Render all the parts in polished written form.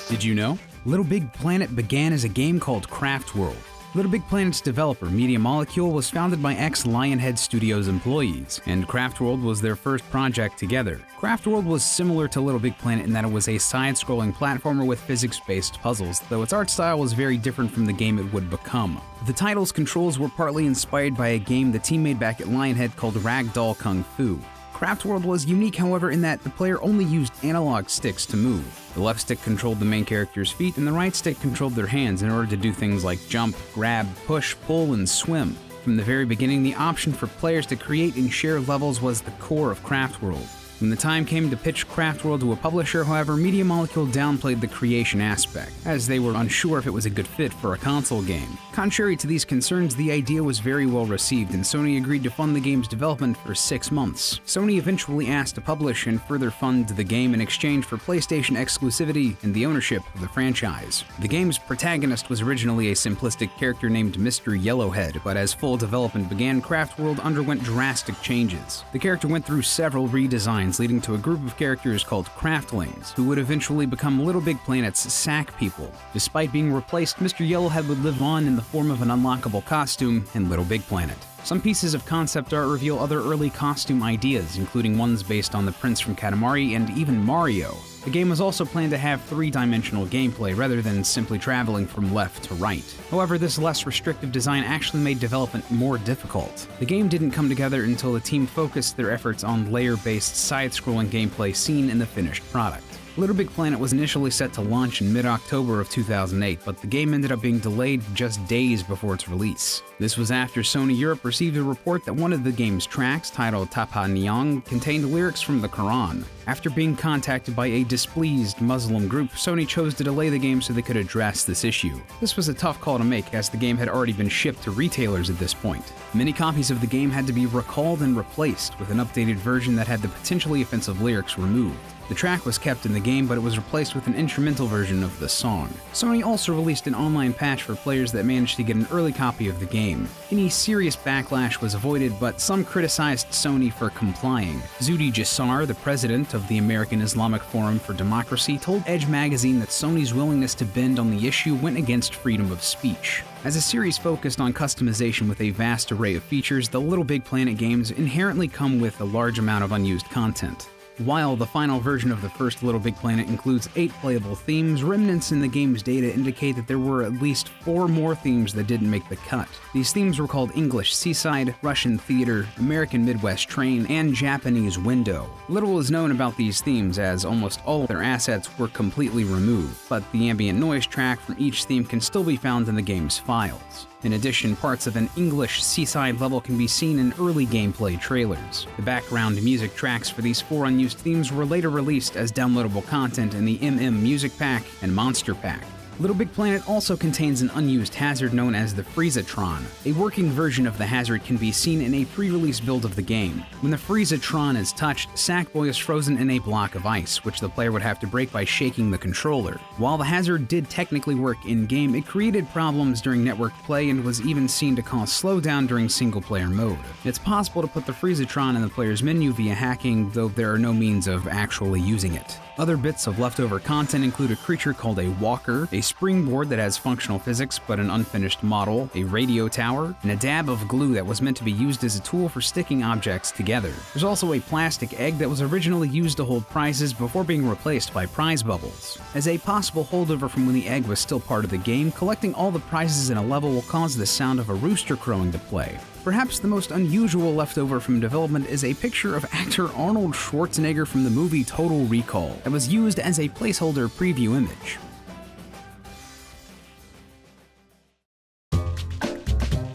Did you know? Little Big Planet began as a game called Craft World. Little Big Planet's developer, Media Molecule, was founded by ex-Lionhead Studios employees, and Craft World was their first project together. Craft World was similar to Little Big Planet in that it was a side-scrolling platformer with physics-based puzzles, though its art style was very different from the game it would become. The title's controls were partly inspired by a game the team made back at Lionhead called Ragdoll Kung Fu. Craft World was unique, however, in that the player only used analog sticks to move. The left stick controlled the main character's feet, and the right stick controlled their hands in order to do things like jump, grab, push, pull, and swim. From the very beginning, the option for players to create and share levels was the core of Craft World. When the time came to pitch Craft World to a publisher, however, Media Molecule downplayed the creation aspect, as they were unsure if it was a good fit for a console game. Contrary to these concerns, the idea was very well received, and Sony agreed to fund the game's development for 6 months. Sony eventually asked to publish and further fund the game in exchange for PlayStation exclusivity and the ownership of the franchise. The game's protagonist was originally a simplistic character named Mr. Yellowhead, but as full development began, Craft World underwent drastic changes. The character went through several redesigns, leading to a group of characters called Craftlings, who would eventually become Little Big Planet's Sack People. Despite being replaced, Mr. Yellowhead would live on in the form of an unlockable costume in Little Big Planet. Some pieces of concept art reveal other early costume ideas, including ones based on the Prince from Katamari and even Mario. The game was also planned to have 3-dimensional gameplay rather than simply traveling from left to right. However, this less restrictive design actually made development more difficult. The game didn't come together until the team focused their efforts on layer-based side-scrolling gameplay seen in the finished product. Little Big Planet was initially set to launch in mid-October of 2008, but the game ended up being delayed just days before its release. This was after Sony Europe received a report that one of the game's tracks, titled Tapa Nyong, contained lyrics from the Quran. After being contacted by a displeased Muslim group, Sony chose to delay the game so they could address this issue. This was a tough call to make, as the game had already been shipped to retailers at this point. Many copies of the game had to be recalled and replaced with an updated version that had the potentially offensive lyrics removed. The track was kept in the game, but it was replaced with an instrumental version of the song. Sony also released an online patch for players that managed to get an early copy of the game. Any serious backlash was avoided, but some criticized Sony for complying. Zuhdi Jasser, the president of the American Islamic Forum for Democracy, told Edge magazine that Sony's willingness to bend on the issue went against freedom of speech. As a series focused on customization with a vast array of features, the Little Big Planet games inherently come with a large amount of unused content. While the final version of the first Little Big Planet includes 8 playable themes, remnants in the game's data indicate that there were at least 4 more themes that didn't make the cut. These themes were called English Seaside, Russian Theater, American Midwest Train, and Japanese Window. Little is known about these themes, as almost all of their assets were completely removed, but the ambient noise track from each theme can still be found in the game's files. In addition, parts of an English Seaside level can be seen in early gameplay trailers. The background music tracks for these 4 unused themes were later released as downloadable content in the Music Pack and Monster Pack. Little Big Planet also contains an unused hazard known as the Freezatron. A working version of the hazard can be seen in a pre-release build of the game. When the Freezatron is touched, Sackboy is frozen in a block of ice, which the player would have to break by shaking the controller. While the hazard did technically work in-game, it created problems during network play and was even seen to cause slowdown during single-player mode. It's possible to put the Freezatron in the player's menu via hacking, though there are no means of actually using it. Other bits of leftover content include a creature called a walker, a springboard that has functional physics but an unfinished model, a radio tower, and a dab of glue that was meant to be used as a tool for sticking objects together. There's also a plastic egg that was originally used to hold prizes before being replaced by prize bubbles. As a possible holdover from when the egg was still part of the game, collecting all the prizes in a level will cause the sound of a rooster crowing to play. Perhaps the most unusual leftover from development is a picture of actor Arnold Schwarzenegger from the movie Total Recall that was used as a placeholder preview image.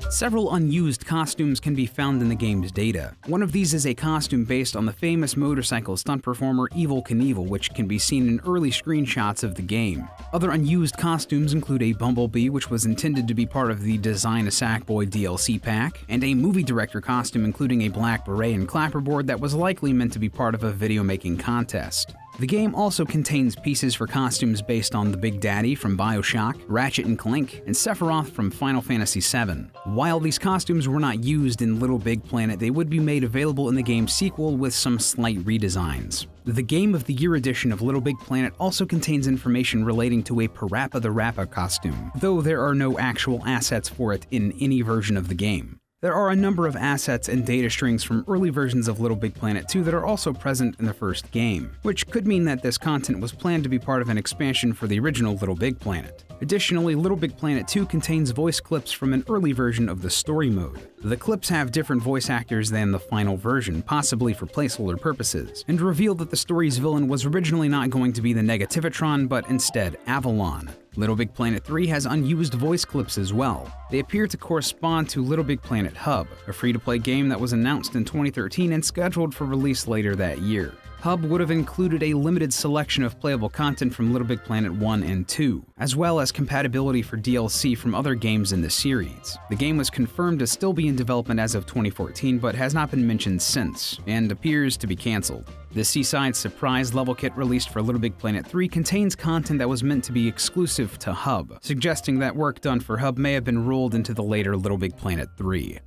Several unused costumes can be found in the game's data. One of these is a costume based on the famous motorcycle stunt performer Evel Knievel, which can be seen in early screenshots of the game. Other unused costumes include a Bumblebee, which was intended to be part of the Design a Sackboy DLC pack, and a movie director costume including a black beret and clapperboard that was likely meant to be part of a video making contest. The game also contains pieces for costumes based on the Big Daddy from BioShock, Ratchet and Clank, and Sephiroth from Final Fantasy VII. While these costumes were not used in Little Big Planet, they would be made available in the game's sequel with some slight redesigns. The Game of the Year edition of Little Big Planet also contains information relating to a Parappa the Rapper costume, though there are no actual assets for it in any version of the game. There are a number of assets and data strings from early versions of Little Big Planet 2 that are also present in the first game, which could mean that this content was planned to be part of an expansion for the original Little Big Planet. Additionally, Little Big Planet 2 contains voice clips from an early version of the story mode. The clips have different voice actors than the final version, possibly for placeholder purposes, and reveal that the story's villain was originally not going to be the Negativitron, but instead Avalon. Little Big Planet 3 has unused voice clips as well. They appear to correspond to Little Big Planet Hub, a free-to-play game that was announced in 2013 and scheduled for release later that year. Hub would have included a limited selection of playable content from Little Big Planet 1 and 2, as well as compatibility for DLC from other games in the series. The game was confirmed to still be in development as of 2014, but has not been mentioned since, and appears to be cancelled. The Seaside Surprise level kit released for Little Big Planet 3 contains content that was meant to be exclusive to Hub, suggesting that work done for Hub may have been rolled into the later Little Big Planet 3.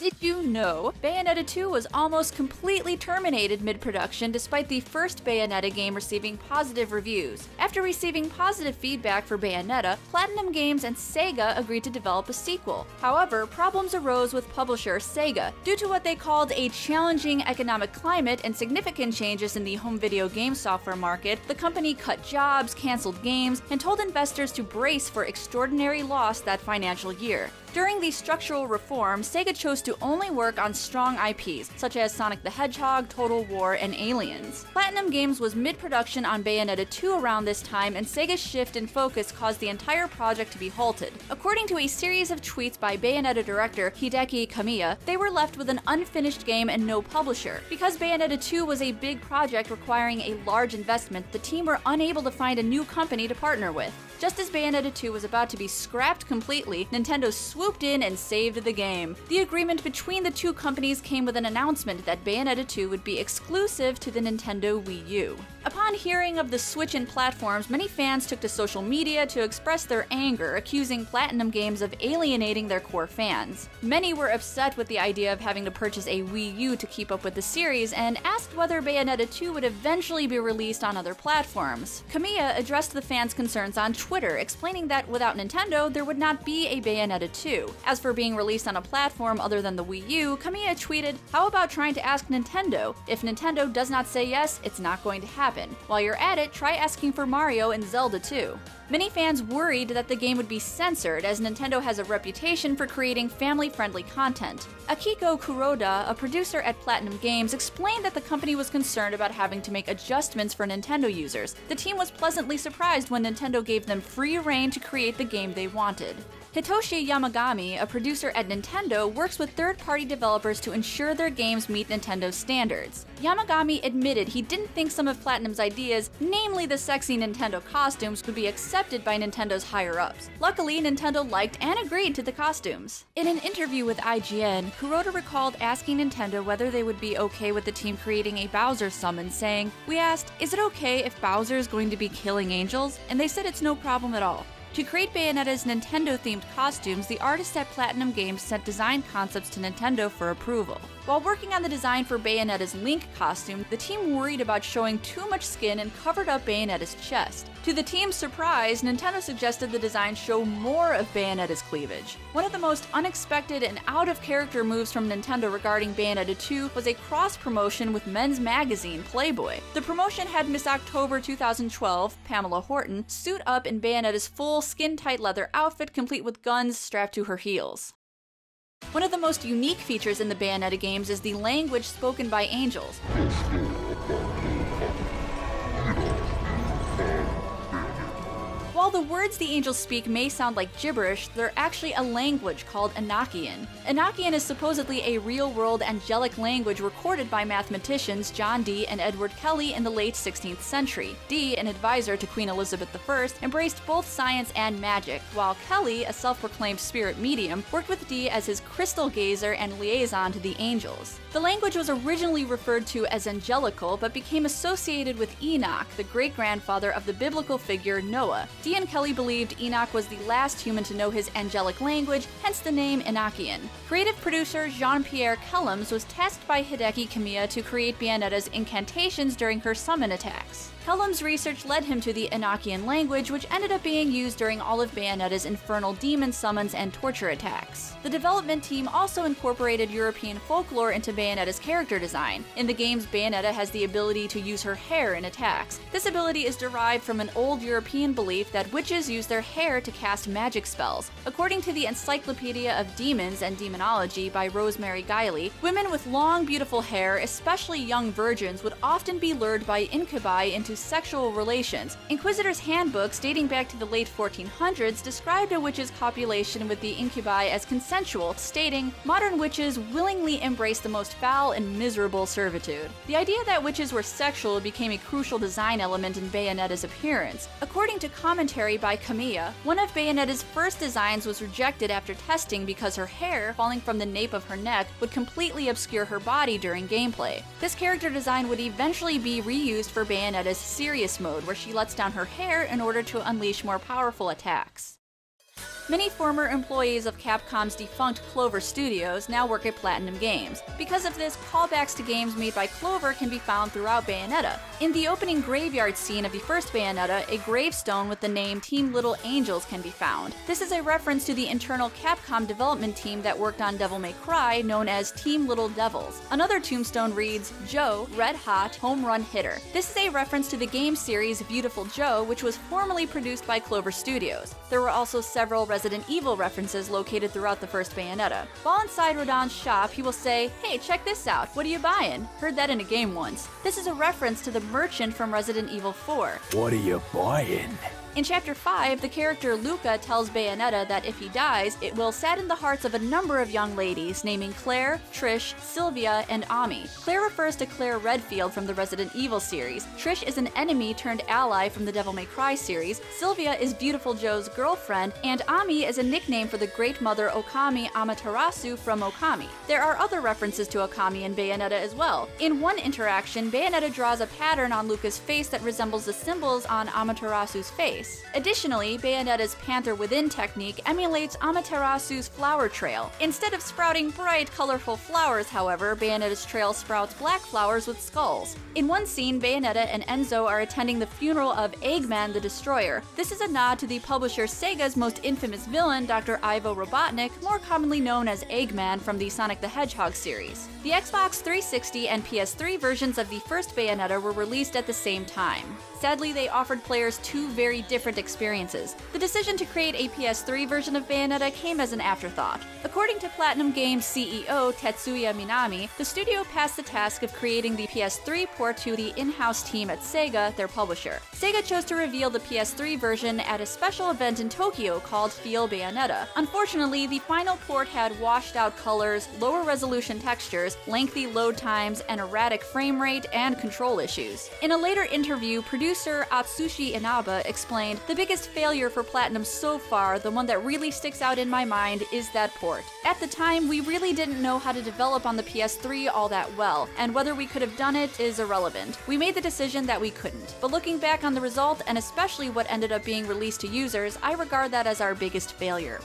Did you know Bayonetta 2 was almost completely terminated mid-production despite the first Bayonetta game receiving positive reviews? After receiving positive feedback for Bayonetta, Platinum Games and Sega agreed to develop a sequel. However, problems arose with publisher Sega. Due to what they called a challenging economic climate and significant changes in the home video game software market, the company cut jobs, canceled games, and told investors to brace for extraordinary loss that financial year. During these structural reforms, Sega chose to only work on strong IPs, such as Sonic the Hedgehog, Total War, and Aliens. Platinum Games was mid-production on Bayonetta 2 around this time, and Sega's shift in focus caused the entire project to be halted. According to a series of tweets by Bayonetta director Hideki Kamiya, they were left with an unfinished game and no publisher. Because Bayonetta 2 was a big project requiring a large investment, the team were unable to find a new company to partner with. Just as Bayonetta 2 was about to be scrapped completely, Nintendo swooped in and saved the game. The agreement between the two companies came with an announcement that Bayonetta 2 would be exclusive to the Nintendo Wii U. Upon hearing of the switch in platforms, many fans took to social media to express their anger, accusing Platinum Games of alienating their core fans. Many were upset with the idea of having to purchase a Wii U to keep up with the series and asked whether Bayonetta 2 would eventually be released on other platforms. Kamiya addressed the fans' concerns on Twitter, explaining that without Nintendo, there would not be a Bayonetta 2. As for being released on a platform other than the Wii U, Kamiya tweeted, "How about trying to ask Nintendo? If Nintendo does not say yes, it's not going to happen. While you're at it, try asking for Mario and Zelda too." Many fans worried that the game would be censored, as Nintendo has a reputation for creating family-friendly content. Akiko Kuroda, a producer at Platinum Games, explained that the company was concerned about having to make adjustments for Nintendo users. The team was pleasantly surprised when Nintendo gave them free rein to create the game they wanted. Hitoshi Yamagami, a producer at Nintendo, works with third-party developers to ensure their games meet Nintendo's standards. Yamagami admitted he didn't think some of Platinum's ideas, namely the sexy Nintendo costumes, would be accepted by Nintendo's higher-ups. Luckily, Nintendo liked and agreed to the costumes. In an interview with IGN, Kuroda recalled asking Nintendo whether they would be okay with the team creating a Bowser summon, saying, "We asked, is it okay if Bowser is going to be killing angels? And they said it's no problem at all." To create Bayonetta's Nintendo-themed costumes, the artists at Platinum Games sent design concepts to Nintendo for approval. While working on the design for Bayonetta's Link costume, the team worried about showing too much skin and covered up Bayonetta's chest. To the team's surprise, Nintendo suggested the design show more of Bayonetta's cleavage. One of the most unexpected and out-of-character moves from Nintendo regarding Bayonetta 2 was a cross-promotion with men's magazine Playboy. The promotion had Miss October 2012, Pamela Horton, suit up in Bayonetta's full skin-tight leather outfit complete with guns strapped to her heels. One of the most unique features in the Bayonetta games is the language spoken by angels. While While the words the angels speak may sound like gibberish, they're actually a language called Enochian. Enochian is supposedly a real-world angelic language recorded by mathematicians John Dee and Edward Kelly in the late 16th century. Dee, an advisor to Queen Elizabeth I, embraced both science and magic, while Kelly, a self-proclaimed spirit medium, worked with Dee as his crystal gazer and liaison to the angels. The language was originally referred to as angelical, but became associated with Enoch, the great-grandfather of the biblical figure Noah. Dee and Kelly believed Enoch was the last human to know his angelic language, hence the name Enochian. Creative producer Jean-Pierre Kellums was tasked by Hideki Kamiya to create Bayonetta's incantations during her summon attacks. Kellums' research led him to the Enochian language, which ended up being used during all of Bayonetta's infernal demon summons and torture attacks. The development team also incorporated European folklore into Bayonetta's character design. In the games, Bayonetta has the ability to use her hair in attacks. This ability is derived from an old European belief that witches use their hair to cast magic spells. According to the Encyclopedia of Demons and Demonology by Rosemary Guiley, women with long, beautiful hair, especially young virgins, would often be lured by incubi into sexual relations. Inquisitor's handbooks dating back to the late 1400s described a witch's copulation with the incubi as consensual, stating, "Modern witches willingly embrace the most foul and miserable servitude." The idea that witches were sexual became a crucial design element in Bayonetta's appearance. According to commentary by Kamiya, one of Bayonetta's first designs was rejected after testing because her hair, falling from the nape of her neck, would completely obscure her body during gameplay. This character design would eventually be reused for Bayonetta's serious mode, where she lets down her hair in order to unleash more powerful attacks. Many former employees of Capcom's defunct Clover Studios now work at Platinum Games. Because of this, callbacks to games made by Clover can be found throughout Bayonetta. In the opening graveyard scene of the first Bayonetta, a gravestone with the name Team Little Angels can be found. This is a reference to the internal Capcom development team that worked on Devil May Cry, known as Team Little Devils. Another tombstone reads, "Joe, Red Hot, Home Run Hitter." This is a reference to the game series Beautiful Joe, which was formerly produced by Clover Studios. There were also several Resident Evil references located throughout the first Bayonetta. While inside Rodin's shop, he will say, "Hey, check this out, what are you buying?" Heard that in a game once. This is a reference to the merchant from Resident Evil 4. What are you buying? In Chapter 5, the character Luca tells Bayonetta that if he dies, it will sadden the hearts of a number of young ladies, naming Claire, Trish, Sylvia, and Ami. Claire refers to Claire Redfield from the Resident Evil series, Trish is an enemy turned ally from the Devil May Cry series, Sylvia is Beautiful Joe's girlfriend, and Ami is a nickname for the Great Mother Okami Amaterasu from Okami. There are other references to Okami in Bayonetta as well. In one interaction, Bayonetta draws a pattern on Luca's face that resembles the symbols on Amaterasu's face. Additionally, Bayonetta's Panther Within technique emulates Amaterasu's flower trail. Instead of sprouting bright, colorful flowers, however, Bayonetta's trail sprouts black flowers with skulls. In one scene, Bayonetta and Enzo are attending the funeral of Eggman the Destroyer. This is a nod to the publisher Sega's most infamous villain, Dr. Ivo Robotnik, more commonly known as Eggman from the Sonic the Hedgehog series. The Xbox 360 and PS3 versions of the first Bayonetta were released at the same time. Sadly, they offered players two very different experiences. The decision to create a PS3 version of Bayonetta came as an afterthought. According to Platinum Games CEO Tetsuya Minami, the studio passed the task of creating the PS3 port to the in-house team at Sega, their publisher. Sega chose to reveal the PS3 version at a special event in Tokyo called Feel Bayonetta. Unfortunately, the final port had washed-out colors, lower resolution textures, lengthy load times, an erratic frame rate, and control issues. In a later interview, producer Atsushi Inaba explained, "The biggest failure for Platinum so far, the one that really sticks out in my mind, is that port. At the time, we really didn't know how to develop on the PS3 all that well, and whether we could have done it is irrelevant. We made the decision that we couldn't. But looking back on the result, and especially what ended up being released to users, I regard that as our biggest failure."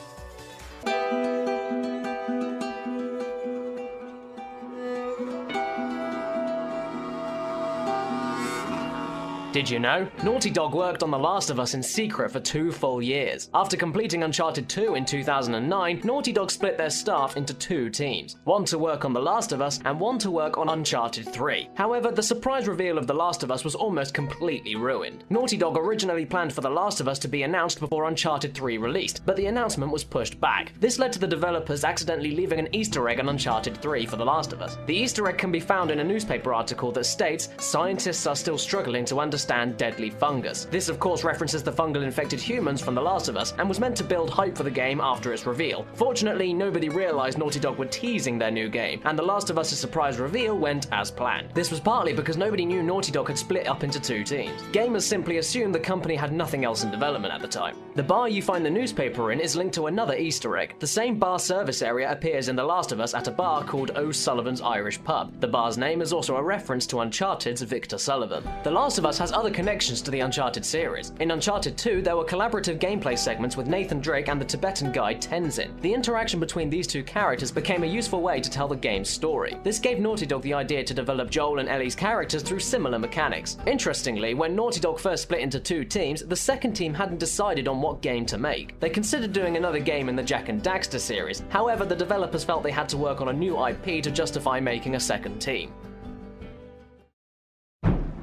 Did you know? Naughty Dog worked on The Last of Us in secret for 2 full years. After completing Uncharted 2 in 2009, Naughty Dog split their staff into 2 teams, one to work on The Last of Us and one to work on Uncharted 3. However, the surprise reveal of The Last of Us was almost completely ruined. Naughty Dog originally planned for The Last of Us to be announced before Uncharted 3 released, but the announcement was pushed back. This led to the developers accidentally leaving an Easter egg on Uncharted 3 for The Last of Us. The Easter egg can be found in a newspaper article that states, "Scientists are still struggling to understand understand deadly fungus. This of course references the fungal-infected humans from The Last of Us and was meant to build hype for the game after its reveal. Fortunately, nobody realized Naughty Dog were teasing their new game, and The Last of Us' surprise reveal went as planned. This was partly because nobody knew Naughty Dog had split up into two teams. Gamers simply assumed the company had nothing else in development at the time. The bar you find the newspaper in is linked to another Easter egg. The same bar service area appears in The Last of Us at a bar called O'Sullivan's Irish Pub. The bar's name is also a reference to Uncharted's Victor Sullivan. The Last of Us has other connections to the Uncharted series. In Uncharted 2, there were collaborative gameplay segments with Nathan Drake and the Tibetan guide Tenzin. The interaction between these two characters became a useful way to tell the game's story. This gave Naughty Dog the idea to develop Joel and Ellie's characters through similar mechanics. Interestingly, when Naughty Dog first split into two teams, the second team hadn't decided on what game to make. They considered doing another game in the Jak and Daxter series. However, the developers felt they had to work on a new IP to justify making a second team.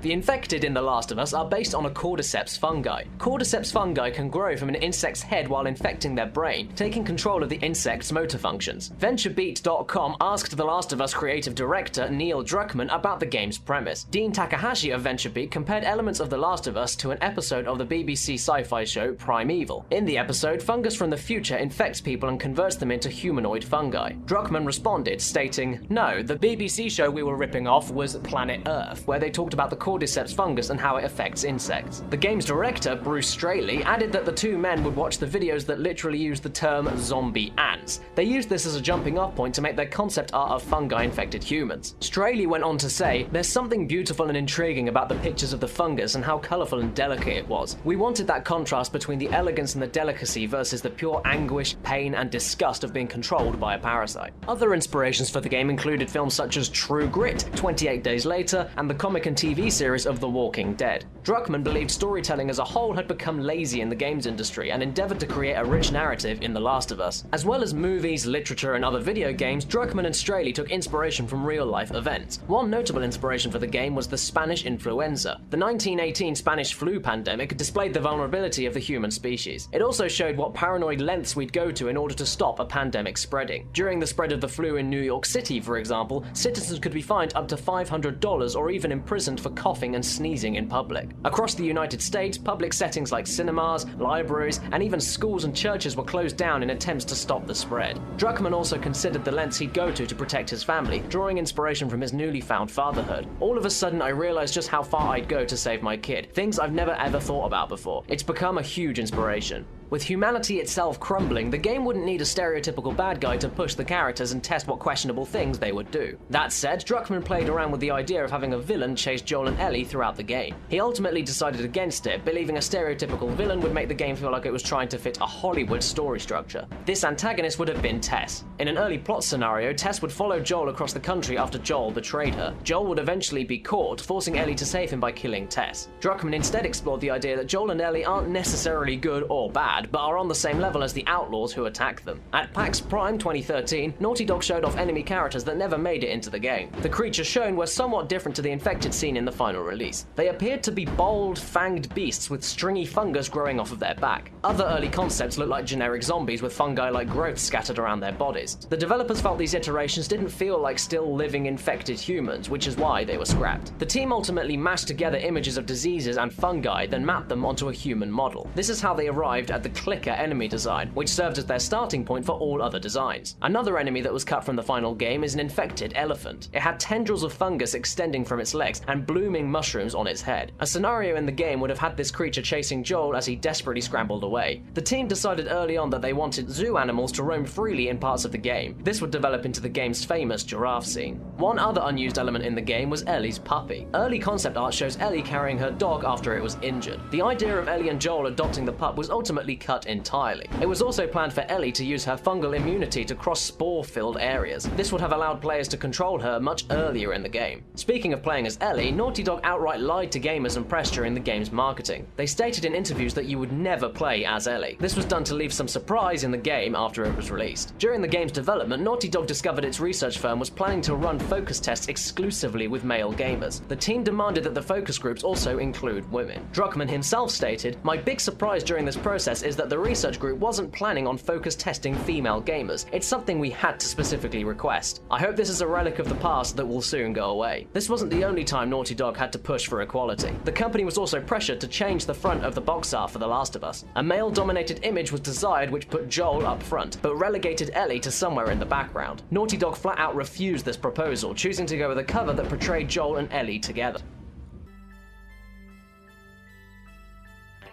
The infected in The Last of Us are based on a cordyceps fungi. Cordyceps fungi can grow from an insect's head while infecting their brain, taking control of the insect's motor functions. VentureBeat.com asked The Last of Us creative director Neil Druckmann about the game's premise. Dean Takahashi of VentureBeat compared elements of The Last of Us to an episode of the BBC sci-fi show Primeval. In the episode, fungus from the future infects people and converts them into humanoid fungi. Druckmann responded, stating, "No, the BBC show we were ripping off was Planet Earth, where they talked about the cordyceps fungus and how it affects insects." The game's director, Bruce Straley, added that the two men would watch the videos that literally used the term zombie ants. They used this as a jumping off point to make their concept art of fungi-infected humans. Straley went on to say, "There's something beautiful and intriguing about the pictures of the fungus and how colourful and delicate it was. We wanted that contrast between the elegance and the delicacy versus the pure anguish, pain and disgust of being controlled by a parasite." Other inspirations for the game included films such as True Grit, 28 Days Later, and the comic and TV series of The Walking Dead. Druckmann believed storytelling as a whole had become lazy in the games industry and endeavored to create a rich narrative in The Last of Us. As well as movies, literature, and other video games, Druckmann and Straley took inspiration from real-life events. One notable inspiration for the game was the Spanish influenza. The 1918 Spanish flu pandemic displayed the vulnerability of the human species. It also showed what paranoid lengths we'd go to in order to stop a pandemic spreading. During the spread of the flu in New York City, for example, citizens could be fined up to $500 or even imprisoned for coughing and sneezing in public. Across the United States, public settings like cinemas, libraries, and even schools and churches were closed down in attempts to stop the spread. Druckmann also considered the lengths he'd go to protect his family, drawing inspiration from his newly found fatherhood. "All of a sudden, I realized just how far I'd go to save my kid. Things I've never ever thought about before. It's become a huge inspiration." With humanity itself crumbling, the game wouldn't need a stereotypical bad guy to push the characters and test what questionable things they would do. That said, Druckmann played around with the idea of having a villain chase Joel and Ellie throughout the game. He ultimately decided against it, believing a stereotypical villain would make the game feel like it was trying to fit a Hollywood story structure. This antagonist would have been Tess. In an early plot scenario, Tess would follow Joel across the country after Joel betrayed her. Joel would eventually be caught, forcing Ellie to save him by killing Tess. Druckmann instead explored the idea that Joel and Ellie aren't necessarily good or bad, but are on the same level as the outlaws who attack them. At PAX Prime 2013, Naughty Dog showed off enemy characters that never made it into the game. The creatures shown were somewhat different to the infected seen in the final release. They appeared to be bold, fanged beasts with stringy fungus growing off of their back. Other early concepts looked like generic zombies with fungi-like growths scattered around their bodies. The developers felt these iterations didn't feel like still living infected humans, which is why they were scrapped. The team ultimately mashed together images of diseases and fungi, then mapped them onto a human model. This is how they arrived at the clicker enemy design, which served as their starting point for all other designs. Another enemy that was cut from the final game is an infected elephant. It had tendrils of fungus extending from its legs and blooming mushrooms on its head. A scenario in the game would have had this creature chasing Joel as he desperately scrambled away. The team decided early on that they wanted zoo animals to roam freely in parts of the game. This would develop into the game's famous giraffe scene. One other unused element in the game was Ellie's puppy. Early concept art shows Ellie carrying her dog after it was injured. The idea of Ellie and Joel adopting the pup was ultimately cut entirely. It was also planned for Ellie to use her fungal immunity to cross spore-filled areas. This would have allowed players to control her much earlier in the game. Speaking of playing as Ellie, Naughty Dog outright lied to gamers and press during the game's marketing. They stated in interviews that you would never play as Ellie. This was done to leave some surprise in the game after it was released. During the game's development, Naughty Dog discovered its research firm was planning to run focus tests exclusively with male gamers. The team demanded that the focus groups also include women. Druckmann himself stated, "My big surprise during this process is that the research group wasn't planning on focus testing female gamers. It's something we had to specifically request. I hope this is a relic of the past that will soon go away. This wasn't the only time Naughty Dog had to push for equality. The company was also pressured to change the front of the box art for The Last of Us. A male-dominated image was desired which put Joel up front, but relegated Ellie to somewhere in the background. Naughty Dog flat out refused this proposal, choosing to go with a cover that portrayed Joel and Ellie together.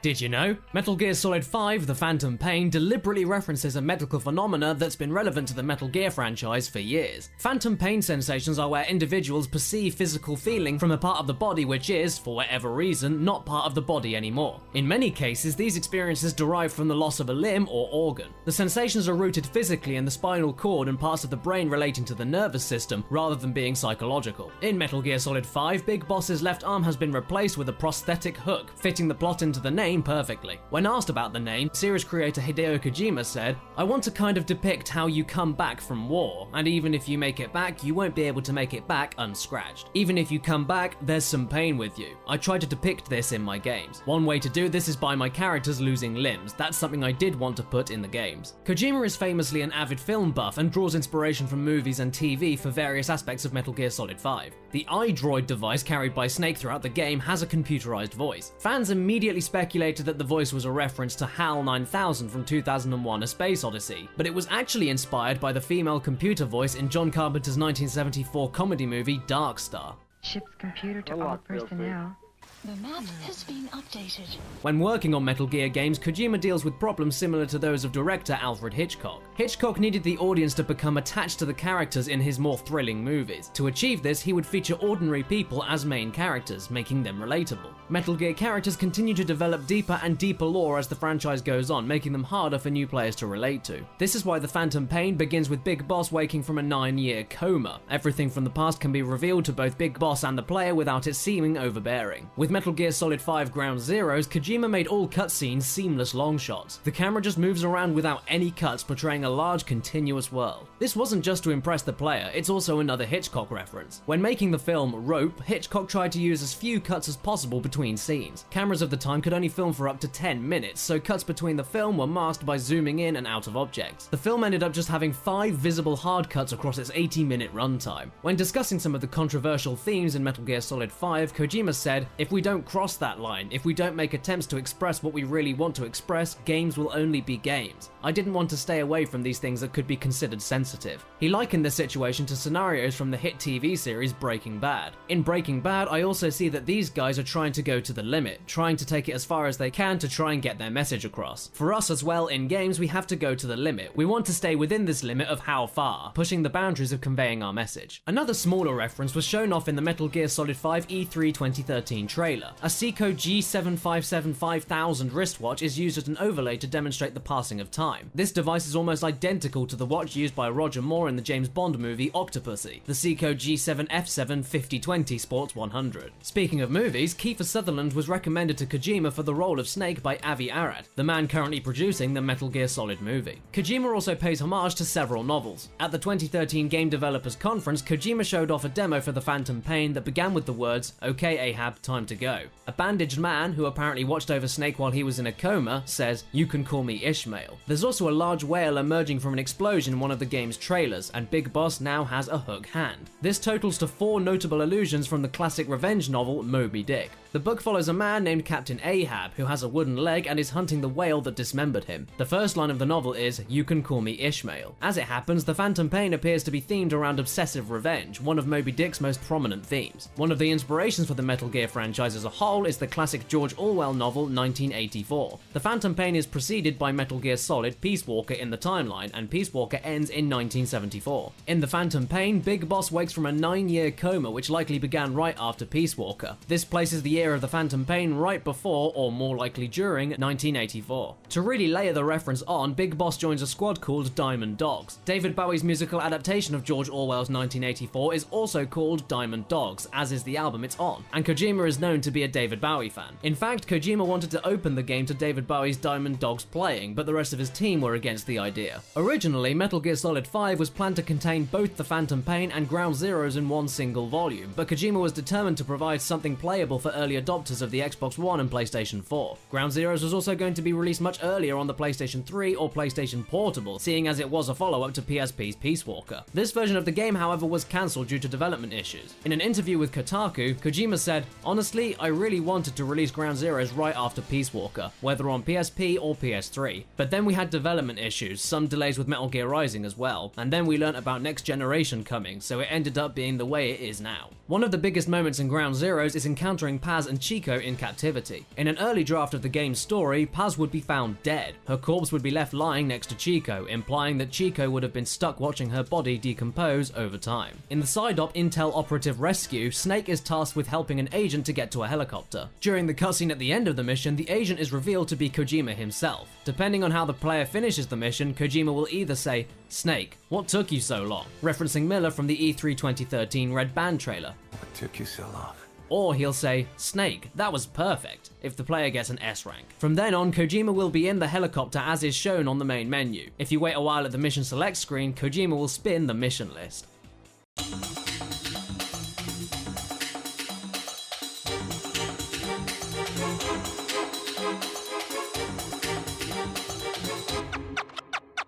Did you know? Metal Gear Solid 5: The Phantom Pain deliberately references a medical phenomena that's been relevant to the Metal Gear franchise for years. Phantom pain sensations are where individuals perceive physical feeling from a part of the body which is, for whatever reason, not part of the body anymore. In many cases, these experiences derive from the loss of a limb or organ. The sensations are rooted physically in the spinal cord and parts of the brain relating to the nervous system, rather than being psychological. In Metal Gear Solid 5, Big Boss's left arm has been replaced with a prosthetic hook, fitting the plot into the name perfectly. When asked about the name, series creator Hideo Kojima said, "I want to kind of depict how you come back from war, and even if you make it back, you won't be able to make it back unscratched. Even if you come back, there's some pain with you. I try to depict this in my games. One way to do this is by my characters losing limbs. That's something I did want to put in the games." Kojima is famously an avid film buff and draws inspiration from movies and TV for various aspects of Metal Gear Solid 5. The iDroid device carried by Snake throughout the game has a computerized voice. Fans immediately speculated that the voice was a reference to HAL 9000 from 2001: A Space Odyssey, but it was actually inspired by the female computer voice in John Carpenter's 1974 comedy movie Dark Star. Ship's computer to all personnel. The map has been updated. When working on Metal Gear games, Kojima deals with problems similar to those of director Alfred Hitchcock. Hitchcock needed the audience to become attached to the characters in his more thrilling movies. To achieve this, he would feature ordinary people as main characters, making them relatable. Metal Gear characters continue to develop deeper and deeper lore as the franchise goes on, making them harder for new players to relate to. This is why the Phantom Pain begins with Big Boss waking from a 9-year coma. Everything from the past can be revealed to both Big Boss and the player without it seeming overbearing. With Metal Gear Solid 5 Ground Zeroes, Kojima made all cutscenes seamless long shots. The camera just moves around without any cuts, portraying a large continuous world. This wasn't just to impress the player, it's also another Hitchcock reference. When making the film Rope, Hitchcock tried to use as few cuts as possible between scenes. Cameras of the time could only film for up to 10 minutes, so cuts between the film were masked by zooming in and out of objects. The film ended up just having 5 visible hard cuts across its 80-minute runtime. When discussing some of the controversial themes in Metal Gear Solid 5, Kojima said, "If we don't cross that line, if we don't make attempts to express what we really want to express, games will only be games. I didn't want to stay away from these things that could be considered sensitive." He likened this situation to scenarios from the hit TV series Breaking Bad. In Breaking Bad, I also see that these guys are trying to go to the limit, trying to take it as far as they can to try and get their message across. For us as well, in games, we have to go to the limit. We want to stay within this limit of how far, pushing the boundaries of conveying our message. Another smaller reference was shown off in the Metal Gear Solid 5 E3 2013 trailer. A Seiko G757 5000 wristwatch is used as an overlay to demonstrate the passing of time. This device is almost identical to the watch used by Roger Moore in the James Bond movie Octopussy, the Seiko G7F7 5020 Sports 100. Speaking of movies, Kiefer Sutherland was recommended to Kojima for the role of Snake by Avi Arad, the man currently producing the Metal Gear Solid movie. Kojima also pays homage to several novels. At the 2013 Game Developers Conference, Kojima showed off a demo for the Phantom Pain that began with the words, "Okay Ahab, time to go." A bandaged man, who apparently watched over Snake while he was in a coma, says, "You can call me Ishmael." There's also a large whale emerging from an explosion in one of the game's trailers, and Big Boss now has a hook hand. This totals to 4 notable allusions from the classic revenge novel Moby Dick. The book follows a man named Captain Ahab, who has a wooden leg and is hunting the whale that dismembered him. The first line of the novel is, "You can call me Ishmael." As it happens, the Phantom Pain appears to be themed around obsessive revenge, one of Moby Dick's most prominent themes. One of the inspirations for the Metal Gear franchise as a whole is the classic George Orwell novel 1984. The Phantom Pain is preceded by Metal Gear Solid Peace Walker in the timeline, and Peace Walker ends in 1974. In the Phantom Pain, Big Boss wakes from a 9-year coma which likely began right after Peace Walker. This places the year of the Phantom Pain right before, or more likely during, 1984. To really layer the reference on, Big Boss joins a squad called Diamond Dogs. David Bowie's musical adaptation of George Orwell's 1984 is also called Diamond Dogs, as is the album it's on, and Kojima is known known to be a David Bowie fan. In fact, Kojima wanted to open the game to David Bowie's Diamond Dogs playing, but the rest of his team were against the idea. Originally, Metal Gear Solid 5 was planned to contain both the Phantom Pain and Ground Zeroes in one single volume, but Kojima was determined to provide something playable for early adopters of the Xbox One and PlayStation 4. Ground Zeroes was also going to be released much earlier on the PlayStation 3 or PlayStation Portable, seeing as it was a follow-up to PSP's Peace Walker. This version of the game, however, was cancelled due to development issues. In an interview with Kotaku, Kojima said, "Honestly, I really wanted to release Ground Zeroes right after Peace Walker, whether on PSP or PS3. But then we had development issues, some delays with Metal Gear Rising as well, and then we learnt about next generation coming, so it ended up being the way it is now." One of the biggest moments in Ground Zeroes is encountering Paz and Chico in captivity. In an early draft of the game's story, Paz would be found dead. Her corpse would be left lying next to Chico, implying that Chico would have been stuck watching her body decompose over time. In the side-op Intel Operative Rescue, Snake is tasked with helping an agent to get to a helicopter. During the cutscene at the end of the mission, the agent is revealed to be Kojima himself. Depending on how the player finishes the mission, Kojima will either say, "Snake, what took you so long?" referencing Miller from the E3 2013 Red Band trailer. What took you so long? Or he'll say, "Snake, that was perfect," if the player gets an S rank. From then on, Kojima will be in the helicopter as is shown on the main menu. If you wait a while at the mission select screen, Kojima will spin the mission list.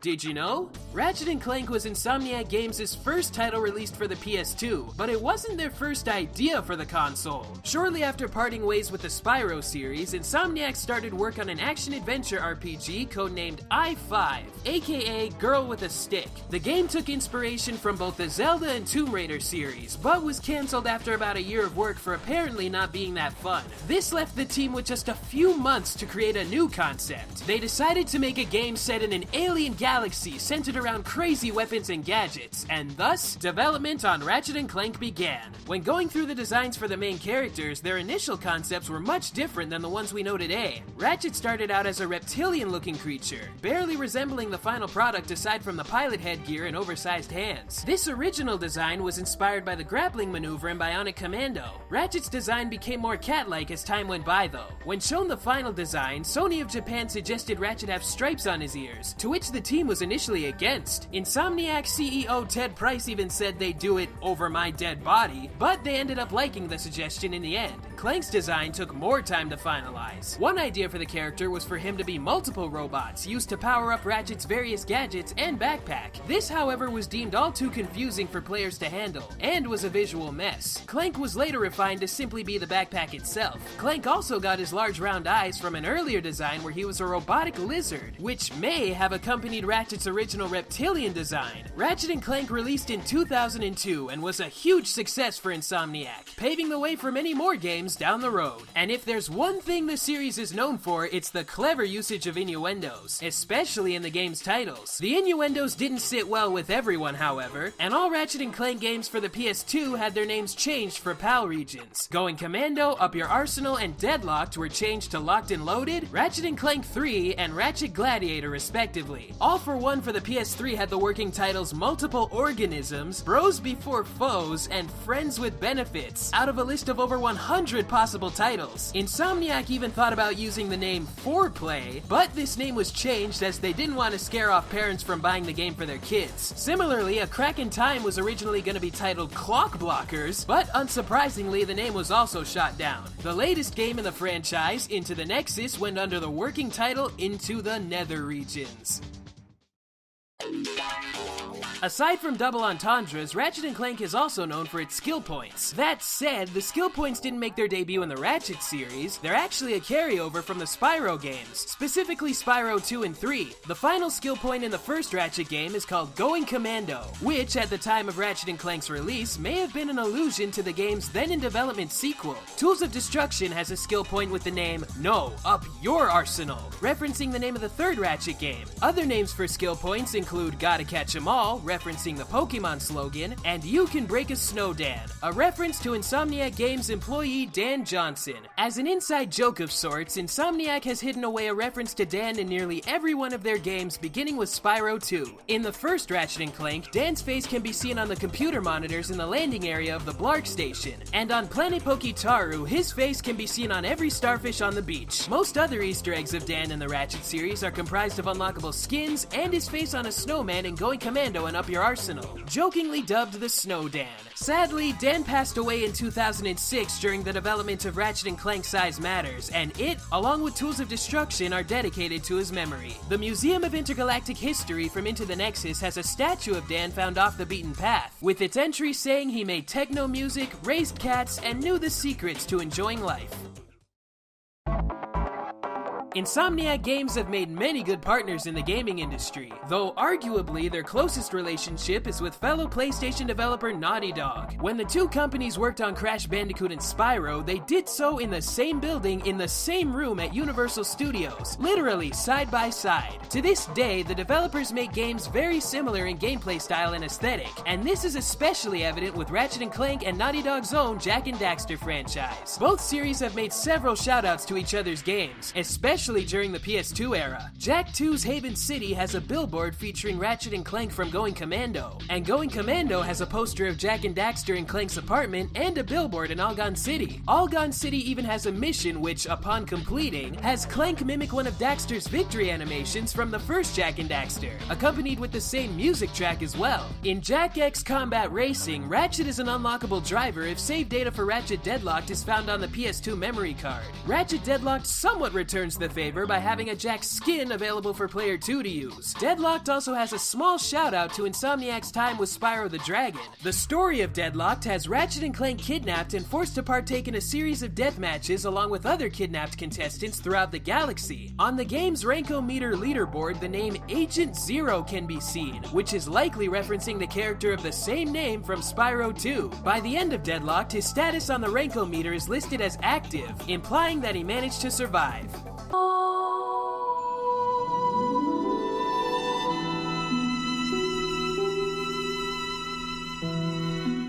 Did you know? Ratchet and Clank was Insomniac Games' first title released for the PS2, but it wasn't their first idea for the console. Shortly after parting ways with the Spyro series, Insomniac started work on an action-adventure RPG codenamed I-5, aka Girl with a Stick. The game took inspiration from both the Zelda and Tomb Raider series, but was cancelled after about a year of work for apparently not being that fun. This left the team with just a few months to create a new concept. They decided to make a game set in an alien galaxy centered around crazy weapons and gadgets, and thus, development on Ratchet and Clank began. When going through the designs for the main characters, their initial concepts were much different than the ones we know today. Ratchet started out as a reptilian-looking creature, barely resembling the final product aside from the pilot headgear and oversized hands. This original design was inspired by the grappling maneuver in Bionic Commando. Ratchet's design became more cat-like as time went by though. When shown the final design, Sony of Japan suggested Ratchet have stripes on his ears, to which the team was initially against. Insomniac CEO Ted Price even said they'd do it over my dead body, but they ended up liking the suggestion in the end. Clank's design took more time to finalize. One idea for the character was for him to be multiple robots used to power up Ratchet's various gadgets and backpack. This, however, was deemed all too confusing for players to handle, and was a visual mess. Clank was later refined to simply be the backpack itself. Clank also got his large round eyes from an earlier design where he was a robotic lizard, which may have accompanied Ratchet's original reptilian design. Ratchet and Clank released in 2002 and was a huge success for Insomniac, paving the way for many more games down the road. And if there's one thing the series is known for, it's the clever usage of innuendos, especially in the game's titles. The innuendos didn't sit well with everyone, however, and all Ratchet and Clank games for the PS2 had their names changed for PAL regions. Going Commando, Up Your Arsenal, and Deadlocked were changed to Locked and Loaded, Ratchet and Clank 3, and Ratchet Gladiator respectively. All for One for the PS3 had the working titles Multiple Organisms, Bros Before Foes, and Friends with Benefits, out of a list of over 100 possible titles. Insomniac even thought about using the name Foreplay, but this name was changed as they didn't want to scare off parents from buying the game for their kids. Similarly, A Crack in Time was originally going to be titled Clock Blockers, but unsurprisingly, the name was also shot down. The latest game in the franchise, Into the Nexus, went under the working title Into the Nether Regions. Aside from double entendres, Ratchet & Clank is also known for its skill points. That said, the skill points didn't make their debut in the Ratchet series. They're actually a carryover from the Spyro games, specifically Spyro 2 and 3. The final skill point in the first Ratchet game is called Going Commando, which at the time of Ratchet & Clank's release may have been an allusion to the game's then-in-development sequel. Tools of Destruction has a skill point with the name No, Up Your Arsenal, referencing the name of the third Ratchet game. Other names for skill points include include Gotta Catch 'Em All, referencing the Pokemon slogan, and You Can Break a Snow Dan, a reference to Insomniac Games employee Dan Johnson. As an inside joke of sorts, Insomniac has hidden away a reference to Dan in nearly every one of their games, beginning with Spyro 2. In the first Ratchet and Clank, Dan's face can be seen on the computer monitors in the landing area of the Blark Station, and on Planet Poketaru, his face can be seen on every starfish on the beach. Most other Easter eggs of Dan in the Ratchet series are comprised of unlockable skins and his face on a snowman in Going Commando and Up Your Arsenal, jokingly dubbed the Snow Dan. Sadly, Dan passed away in 2006 during the development of Ratchet and Clank Size Matters, and it, along with Tools of Destruction, are dedicated to his memory. The Museum of Intergalactic History from Into the Nexus has a statue of Dan found off the beaten path, with its entry saying he made techno music, raised cats, and knew the secrets to enjoying life. Insomniac Games have made many good partners in the gaming industry, though arguably their closest relationship is with fellow PlayStation developer Naughty Dog. When the two companies worked on Crash Bandicoot and Spyro, they did so in the same building in the same room at Universal Studios, literally side by side. To this day, the developers make games very similar in gameplay style and aesthetic, and this is especially evident with Ratchet and Clank and Naughty Dog's own Jak and Daxter franchise. Both series have made several shoutouts to each other's games, especially during the PS2 era. Jak 2's Haven City has a billboard featuring Ratchet and Clank from Going Commando, and Going Commando has a poster of Jak and Daxter in Clank's apartment and a billboard in Algon City. Algon City even has a mission which, upon completing, has Clank mimic one of Daxter's victory animations from the first Jak and Daxter, accompanied with the same music track as well. In Jak X Combat Racing, Ratchet is an unlockable driver if save data for Ratchet Deadlocked is found on the PS2 memory card. Ratchet Deadlocked somewhat returns the favor by having a Jak skin available for player 2 to use. Deadlocked also has a small shout out to Insomniac's time with Spyro the Dragon. The story of Deadlocked has Ratchet and Clank kidnapped and forced to partake in a series of death matches along with other kidnapped contestants throughout the galaxy. On the game's Rankometer leaderboard, the name Agent Zero can be seen, which is likely referencing the character of the same name from Spyro 2. By the end of Deadlocked, his status on the Rankometer is listed as active, implying that he managed to survive.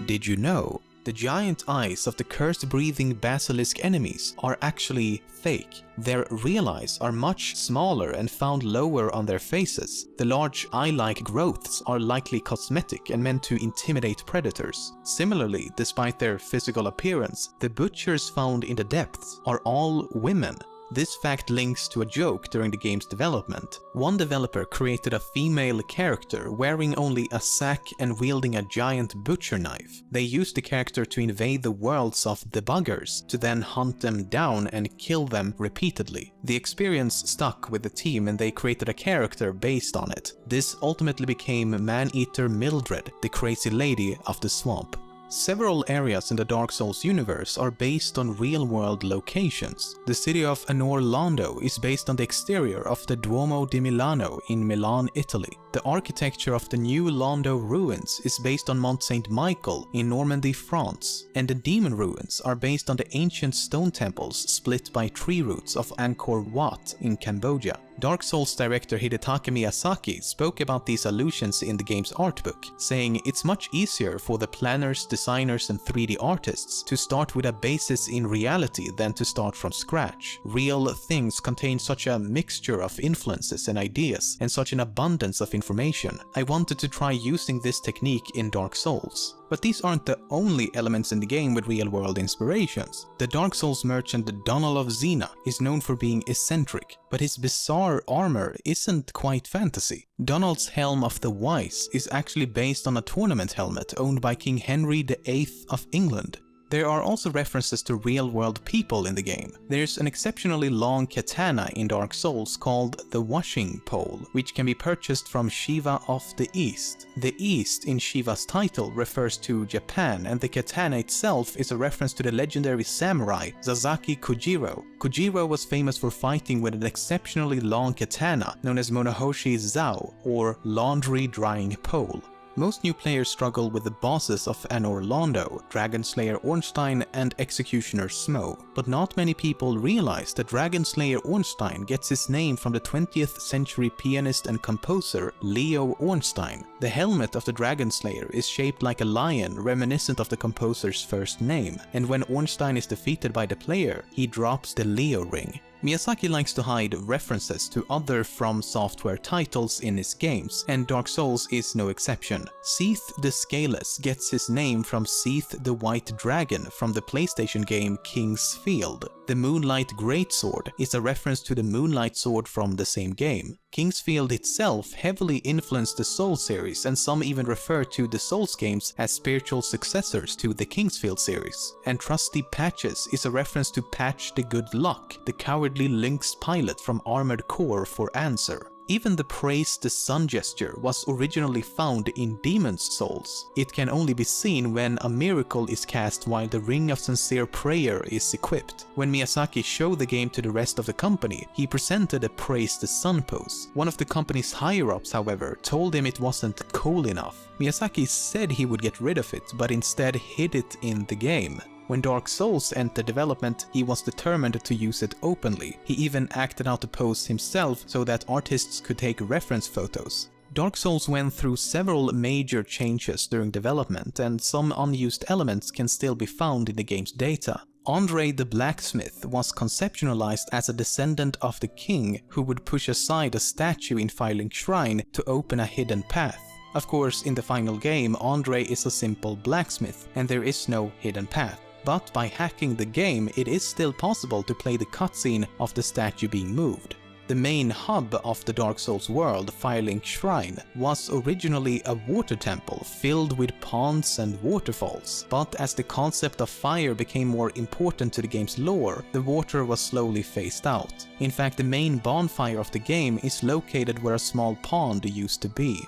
Did you know? The giant eyes of the cursed-breathing basilisk enemies are actually fake. Their real eyes are much smaller and found lower on their faces. The large eye-like growths are likely cosmetic and meant to intimidate predators. Similarly, despite their physical appearance, the butchers found in the depths are all women. This fact links to a joke during the game's development. One developer created a female character wearing only a sack and wielding a giant butcher knife. They used the character to invade the worlds of debuggers, to then hunt them down and kill them repeatedly. The experience stuck with the team and they created a character based on it. This ultimately became Man-Eater Mildred, the crazy lady of the swamp. Several areas in the Dark Souls universe are based on real-world locations. The city of Anorlando is based on the exterior of the Duomo di Milano in Milan, Italy. The architecture of the new Londo ruins is based on Mont Saint Michael in Normandy, France, and the demon ruins are based on the ancient stone temples split by tree roots of Angkor Wat in Cambodia. Dark Souls director Hidetaka Miyazaki spoke about these allusions in the game's art book, saying it's much easier for the planners, designers and 3D artists to start with a basis in reality than to start from scratch. Real things contain such a mixture of influences and ideas and such an abundance of information. I wanted to try using this technique in Dark Souls. But these aren't the only elements in the game with real-world inspirations. The Dark Souls merchant Donald of Xena is known for being eccentric, but his bizarre armor isn't quite fantasy. Donald's Helm of the Wise is actually based on a tournament helmet owned by King Henry VIII of England. There are also references to real-world people in the game. There's an exceptionally long katana in Dark Souls called the Washing Pole, which can be purchased from Shiva of the East. The East in Shiva's title refers to Japan, and the katana itself is a reference to the legendary samurai Sasaki Kojiro. Kojiro was famous for fighting with an exceptionally long katana known as Monohoshi Zao, or laundry drying pole. Most new players struggle with the bosses of Anor Londo, Dragon Slayer Ornstein and Executioner Smo, but not many people realize that Dragon Slayer Ornstein gets his name from the 20th century pianist and composer Leo Ornstein. The helmet of the Dragon Slayer is shaped like a lion, reminiscent of the composer's first name, and when Ornstein is defeated by the player, he drops the Leo ring. Miyazaki likes to hide references to other From Software titles in his games, and Dark Souls is no exception. Seath the Scaleless gets his name from Seath the White Dragon from the PlayStation game King's Field. The Moonlight Greatsword is a reference to the Moonlight Sword from the same game. King's Field itself heavily influenced the Souls series, and some even refer to the Souls games as spiritual successors to the King's Field series. And Trusty Patches is a reference to Patch the Good Luck, the cowardly Lynx pilot from Armored Core for Answer. Even the Praise the Sun gesture was originally found in Demon's Souls. It can only be seen when a miracle is cast while the Ring of Sincere Prayer is equipped. When Miyazaki showed the game to the rest of the company, he presented a Praise the Sun pose. One of the company's higher-ups, however, told him it wasn't cool enough. Miyazaki said he would get rid of it, but instead hid it in the game. When Dark Souls entered development, he was determined to use it openly. He even acted out the pose himself so that artists could take reference photos. Dark Souls went through several major changes during development, and some unused elements can still be found in the game's data. Andre the Blacksmith was conceptualized as a descendant of the king who would push aside a statue in Firelink Shrine to open a hidden path. Of course, in the final game, Andre is a simple blacksmith, and there is no hidden path. But by hacking the game, it is still possible to play the cutscene of the statue being moved. The main hub of the Dark Souls world, Firelink Shrine, was originally a water temple filled with ponds and waterfalls, but as the concept of fire became more important to the game's lore, the water was slowly phased out. In fact, the main bonfire of the game is located where a small pond used to be.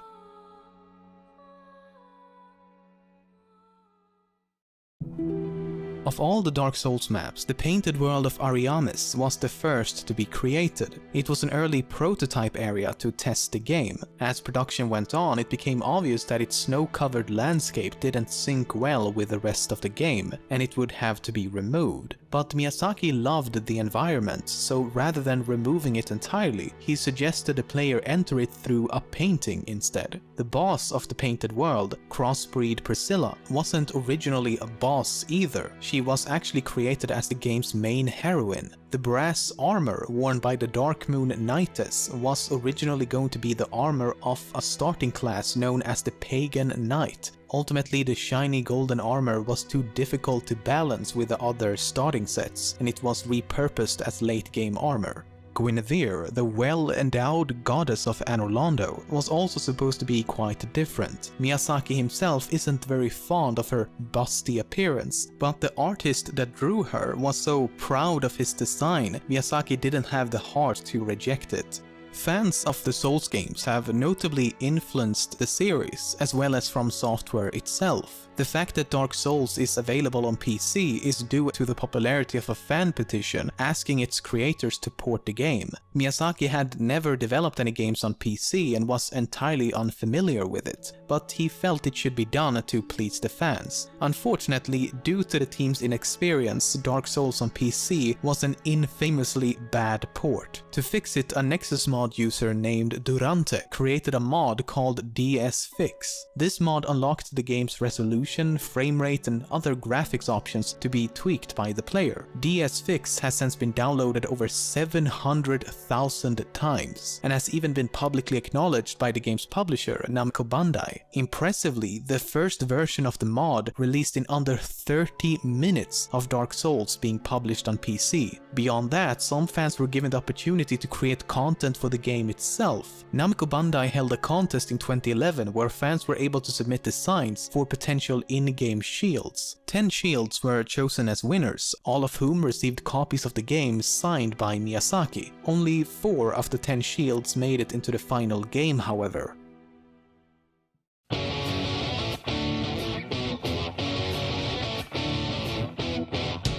Of all the Dark Souls maps, the painted world of Ariamis was the first to be created. It was an early prototype area to test the game. As production went on, it became obvious that its snow-covered landscape didn't sync well with the rest of the game, and it would have to be removed. But Miyazaki loved the environment, so rather than removing it entirely, he suggested the player enter it through a painting instead. The boss of the painted world, Crossbreed Priscilla, wasn't originally a boss either. She was actually created as the game's main heroine. The brass armor worn by the Dark Moon Knightess was originally going to be the armor of a starting class known as the Pagan Knight. Ultimately, the shiny golden armor was too difficult to balance with the other starting sets, and it was repurposed as late-game armor. Guinevere, the well-endowed goddess of Anor Londo, was also supposed to be quite different. Miyazaki himself isn't very fond of her busty appearance, but the artist that drew her was so proud of his design, Miyazaki didn't have the heart to reject it. Fans of the Souls games have notably influenced the series, as well as From Software itself. The fact that Dark Souls is available on PC is due to the popularity of a fan petition asking its creators to port the game. Miyazaki had never developed any games on PC and was entirely unfamiliar with it, but he felt it should be done to please the fans. Unfortunately, due to the team's inexperience, Dark Souls on PC was an infamously bad port. To fix it, a Nexus mod user named Durante created a mod called DS-Fix. This mod unlocked the game's resolution, frame rate and other graphics options to be tweaked by the player. DS-Fix has since been downloaded over 700,000 times and has even been publicly acknowledged by the game's publisher, Namco Bandai. Impressively, the first version of the mod released in under 30 minutes of Dark Souls being published on PC. Beyond that, some fans were given the opportunity to create content for the game itself. Namco Bandai held a contest in 2011 where fans were able to submit designs for potential in-game shields. 10 shields were chosen as winners, all of whom received copies of the game signed by Miyazaki. Only 4 of the 10 shields made it into the final game, however.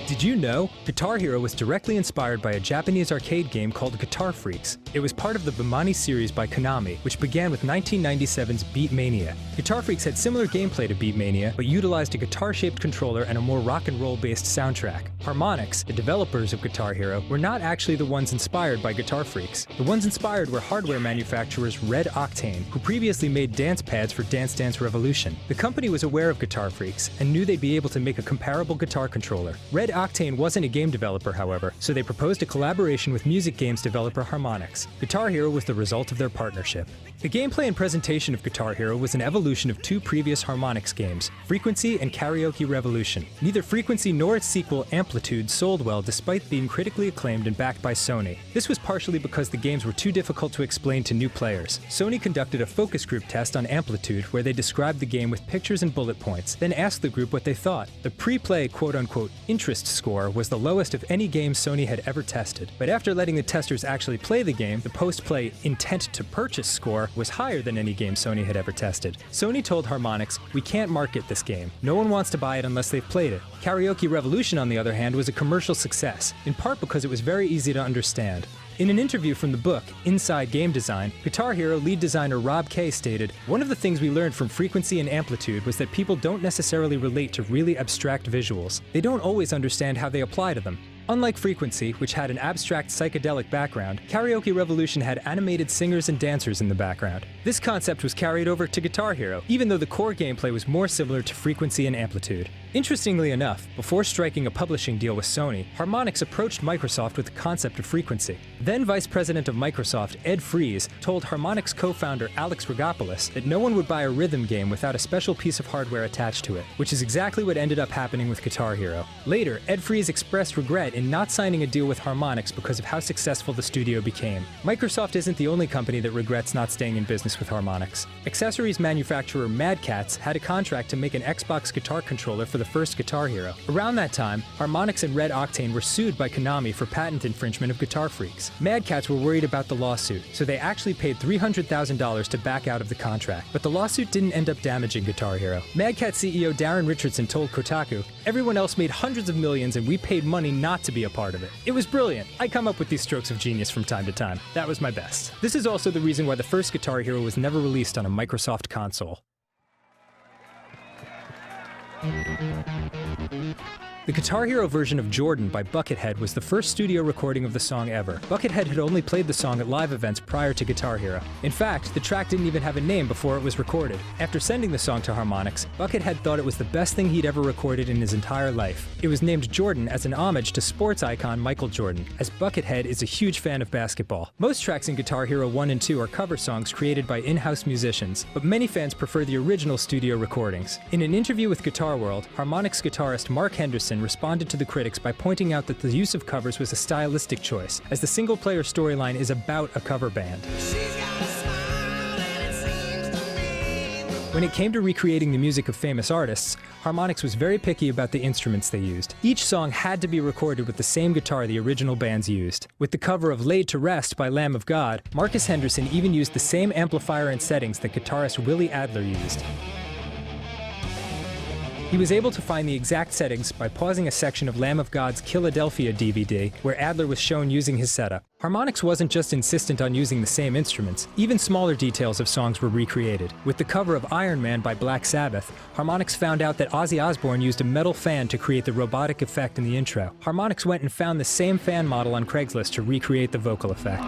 Did Did you know? Guitar Hero was directly inspired by a Japanese arcade game called Guitar Freaks. It was part of the Bemani series by Konami, which began with 1997's Beatmania. Guitar Freaks had similar gameplay to Beatmania, but utilized a guitar-shaped controller and a more rock and roll-based soundtrack. Harmonix, the developers of Guitar Hero, were not actually the ones inspired by Guitar Freaks. The ones inspired were hardware manufacturers Red Octane, who previously made dance pads for Dance Dance Revolution. The company was aware of Guitar Freaks and knew they'd be able to make a comparable guitar controller. Red Octane wasn't a game developer, however, so they proposed a collaboration with music games developer Harmonix. Guitar Hero was the result of their partnership. The gameplay and presentation of Guitar Hero was an evolution of two previous Harmonix games, Frequency and Karaoke Revolution. Neither Frequency nor its sequel, Amplitude, sold well despite being critically acclaimed and backed by Sony. This was partially because the games were too difficult to explain to new players. Sony conducted a focus group test on Amplitude where they described the game with pictures and bullet points, then asked the group what they thought. The pre-play quote-unquote interest score was the lowest of any game Sony had ever tested. But after letting the testers actually play the game, the post-play intent to purchase score was higher than any game Sony had ever tested. Sony told Harmonix, "We can't market this game. No one wants to buy it unless they've played it." Karaoke Revolution, on the other hand, was a commercial success, in part because it was very easy to understand. In an interview from the book, Inside Game Design, Guitar Hero lead designer Rob Kay stated, "One of the things we learned from Frequency and Amplitude was that people don't necessarily relate to really abstract visuals. They don't always understand how they apply to them. Unlike Frequency, which had an abstract psychedelic background, Karaoke Revolution had animated singers and dancers in the background. This concept was carried over to Guitar Hero, even though the core gameplay was more similar to Frequency and Amplitude." Interestingly enough, before striking a publishing deal with Sony, Harmonix approached Microsoft with the concept of Frequency. Then Vice President of Microsoft, Ed Fries, told Harmonix co-founder Alex Rogopoulos that no one would buy a rhythm game without a special piece of hardware attached to it, which is exactly what ended up happening with Guitar Hero. Later, Ed Fries expressed regret in not signing a deal with Harmonix because of how successful the studio became. Microsoft isn't the only company that regrets not staying in business with Harmonix. Accessories manufacturer Mad Catz had a contract to make an Xbox guitar controller for the first Guitar Hero. Around that time, Harmonix and Red Octane were sued by Konami for patent infringement of Guitar Freaks. Mad Catz were worried about the lawsuit, so they actually paid $300,000 to back out of the contract. But the lawsuit didn't end up damaging Guitar Hero. Mad Catz CEO Darren Richardson told Kotaku, "Everyone else made hundreds of millions and we paid money not to be a part of it. It was brilliant. I come up with these strokes of genius from time to time. That was my best." This is also the reason why the first Guitar Hero was never released on a Microsoft console. The Guitar Hero version of Jordan by Buckethead was the first studio recording of the song ever. Buckethead had only played the song at live events prior to Guitar Hero. In fact, the track didn't even have a name before it was recorded. After sending the song to Harmonix, Buckethead thought it was the best thing he'd ever recorded in his entire life. It was named Jordan as an homage to sports icon Michael Jordan, as Buckethead is a huge fan of basketball. Most tracks in Guitar Hero 1 and 2 are cover songs created by in-house musicians, but many fans prefer the original studio recordings. In an interview with Guitar World, Harmonix guitarist Mark Henderson responded to the critics by pointing out that the use of covers was a stylistic choice, as the single-player storyline is about a cover band. When it came to recreating the music of famous artists, Harmonix was very picky about the instruments they used. Each song had to be recorded with the same guitar the original bands used. With the cover of Laid to Rest by Lamb of God, Marcus Henderson even used the same amplifier and settings that guitarist Willie Adler used. He was able to find the exact settings by pausing a section of Lamb of God's Philadelphia DVD, where Adler was shown using his setup. Harmonix wasn't just insistent on using the same instruments, even smaller details of songs were recreated. With the cover of Iron Man by Black Sabbath, Harmonix found out that Ozzy Osbourne used a metal fan to create the robotic effect in the intro. Harmonix went and found the same fan model on Craigslist to recreate the vocal effect.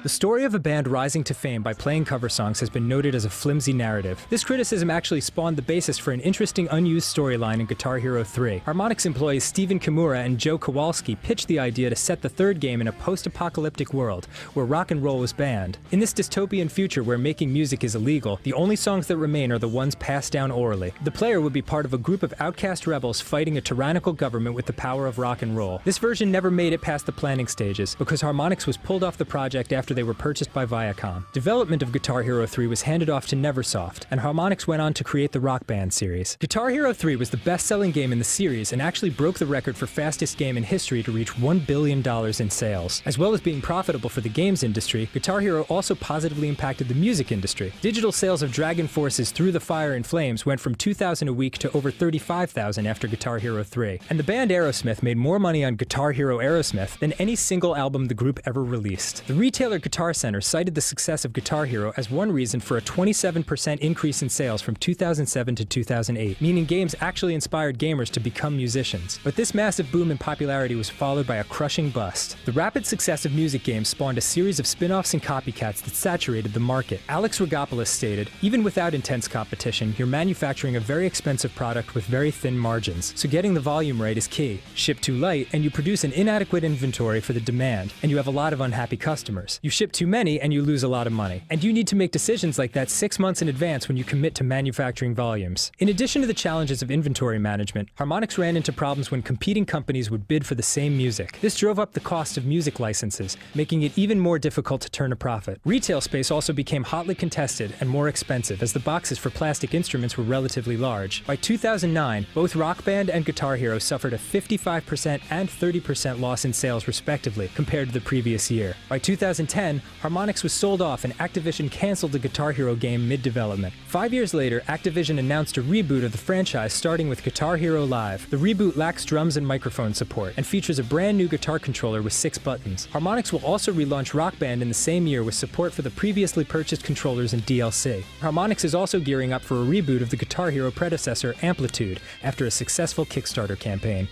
The story of a band rising to fame by playing cover songs has been noted as a flimsy narrative. This criticism actually spawned the basis for an interesting unused storyline in Guitar Hero 3. Harmonix employees Stephen Kimura and Joe Kowalski pitched the idea to set the third game in a post-apocalyptic world, where rock and roll was banned. In this dystopian future where making music is illegal, the only songs that remain are the ones passed down orally. The player would be part of a group of outcast rebels fighting a tyrannical government with the power of rock and roll. This version never made it past the planning stages, because Harmonix was pulled off the project after after they were purchased by Viacom. Development of Guitar Hero 3 was handed off to Neversoft, and Harmonix went on to create the Rock Band series. Guitar Hero 3 was the best-selling game in the series and actually broke the record for fastest game in history to reach $1 billion in sales. As well as being profitable for the games industry, Guitar Hero also positively impacted the music industry. Digital sales of Dragon Force's Through the Fire and Flames went from 2,000 a week to over 35,000 after Guitar Hero 3. And the band Aerosmith made more money on Guitar Hero Aerosmith than any single album the group ever released. The retailer Guitar Center cited the success of Guitar Hero as one reason for a 27% increase in sales from 2007 to 2008, meaning games actually inspired gamers to become musicians. But this massive boom in popularity was followed by a crushing bust. The rapid success of music games spawned a series of spin-offs and copycats that saturated the market. Alex Rogopoulos stated, "Even without intense competition, you're manufacturing a very expensive product with very thin margins, so getting the volume right is key. Ship too light, and you produce an inadequate inventory for the demand, and you have a lot of unhappy customers. You ship too many, and you lose a lot of money. And you need to make decisions like that 6 months in advance when you commit to manufacturing volumes." In addition to the challenges of inventory management, Harmonix ran into problems when competing companies would bid for the same music. This drove up the cost of music licenses, making it even more difficult to turn a profit. Retail space also became hotly contested and more expensive as the boxes for plastic instruments were relatively large. By 2009, both Rock Band and Guitar Hero suffered a 55% and 30% loss in sales respectively compared to the previous year. By 2010, Harmonix was sold off and Activision canceled the Guitar Hero game mid-development. 5 years later, Activision announced a reboot of the franchise starting with Guitar Hero Live. The reboot lacks drums and microphone support and features a brand new guitar controller with 6 buttons. Harmonix will also relaunch Rock Band in the same year with support for the previously purchased controllers and DLC. Harmonix is also gearing up for a reboot of the Guitar Hero predecessor, Amplitude, after a successful Kickstarter campaign.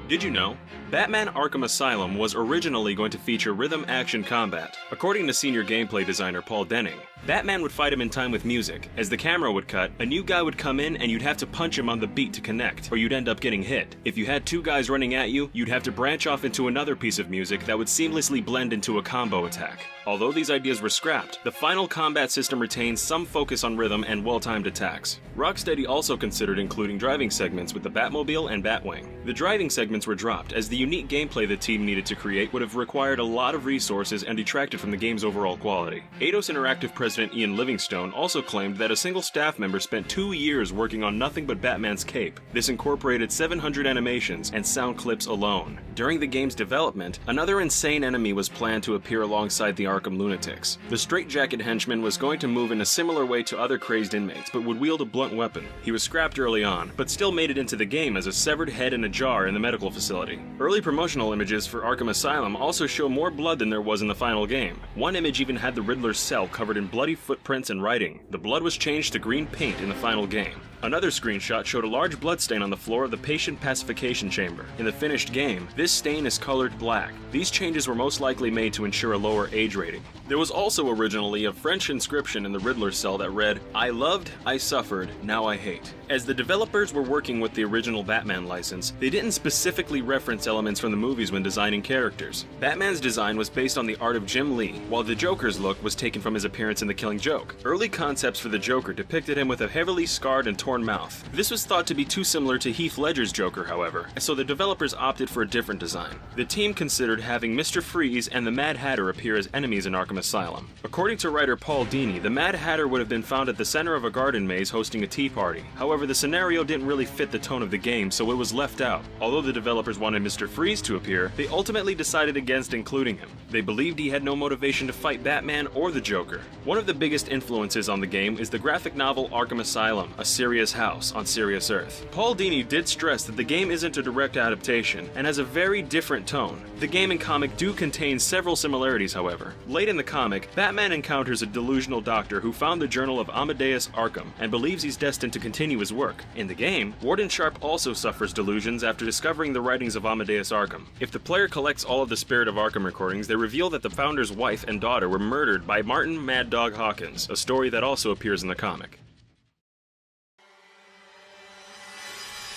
Did you know? Batman Arkham Asylum was originally going to feature rhythm action combat. According to senior gameplay designer Paul Denning, Batman would fight him in time with music. As the camera would cut, a new guy would come in and you'd have to punch him on the beat to connect, or you'd end up getting hit. If you had 2 guys running at you, you'd have to branch off into another piece of music that would seamlessly blend into a combo attack. Although these ideas were scrapped, the final combat system retains some focus on rhythm and well-timed attacks. Rocksteady also considered including driving segments with the Batmobile and Batwing. The driving segments were dropped, as the unique gameplay the team needed to create would have required a lot of resources and detracted from the game's overall quality. Eidos Interactive president Ian Livingstone also claimed that a single staff member spent 2 years working on nothing but Batman's cape. This incorporated 700 animations and sound clips alone. During the game's development, another insane enemy was planned to appear alongside the Arkham lunatics. The straitjacket henchman was going to move in a similar way to other crazed inmates, but would wield a blunt weapon. He was scrapped early on, but still made it into the game as a severed head in a jar in the medical facility. Early promotional images for Arkham Asylum also show more blood than there was in the final game. One image even had the Riddler's cell covered in bloody footprints and writing. The blood was changed to green paint in the final game. Another screenshot showed a large bloodstain on the floor of the patient pacification chamber. In the finished game, this stain is colored black. These changes were most likely made to ensure a lower age rating. There was also originally a French inscription in the Riddler's cell that read, "I loved, I suffered, now I hate." As the developers were working with the original Batman license, they didn't specifically reference elements from the movies when designing characters. Batman's design was based on the art of Jim Lee, while the Joker's look was taken from his appearance in The Killing Joke. Early concepts for the Joker depicted him with a heavily scarred and torn mouth. This was thought to be too similar to Heath Ledger's Joker, however, so the developers opted for a different design. The team considered having Mr. Freeze and the Mad Hatter appear as enemies in Arkham Asylum. According to writer Paul Dini, the Mad Hatter would have been found at the center of a garden maze hosting a tea party. However, the scenario didn't really fit the tone of the game, so it was left out. Although the developers wanted Mr. Freeze to appear, they ultimately decided against including him. They believed he had no motivation to fight Batman or the Joker. One of the biggest influences on the game is the graphic novel Arkham Asylum, A Serious House on Serious Earth. Paul Dini did stress that the game isn't a direct adaptation and has a very different tone. The game and comic do contain several similarities, however. Late in the comic, Batman encounters a delusional doctor who found the journal of Amadeus Arkham and believes he's destined to continue his work. In the game, Warden Sharp also suffers delusions after discovering the writings of Amadeus Arkham. If the player collects all of the Spirit of Arkham recordings, they reveal that the founder's wife and daughter were murdered by Martin Mad Dog Hawkins, a story that also appears in the comic.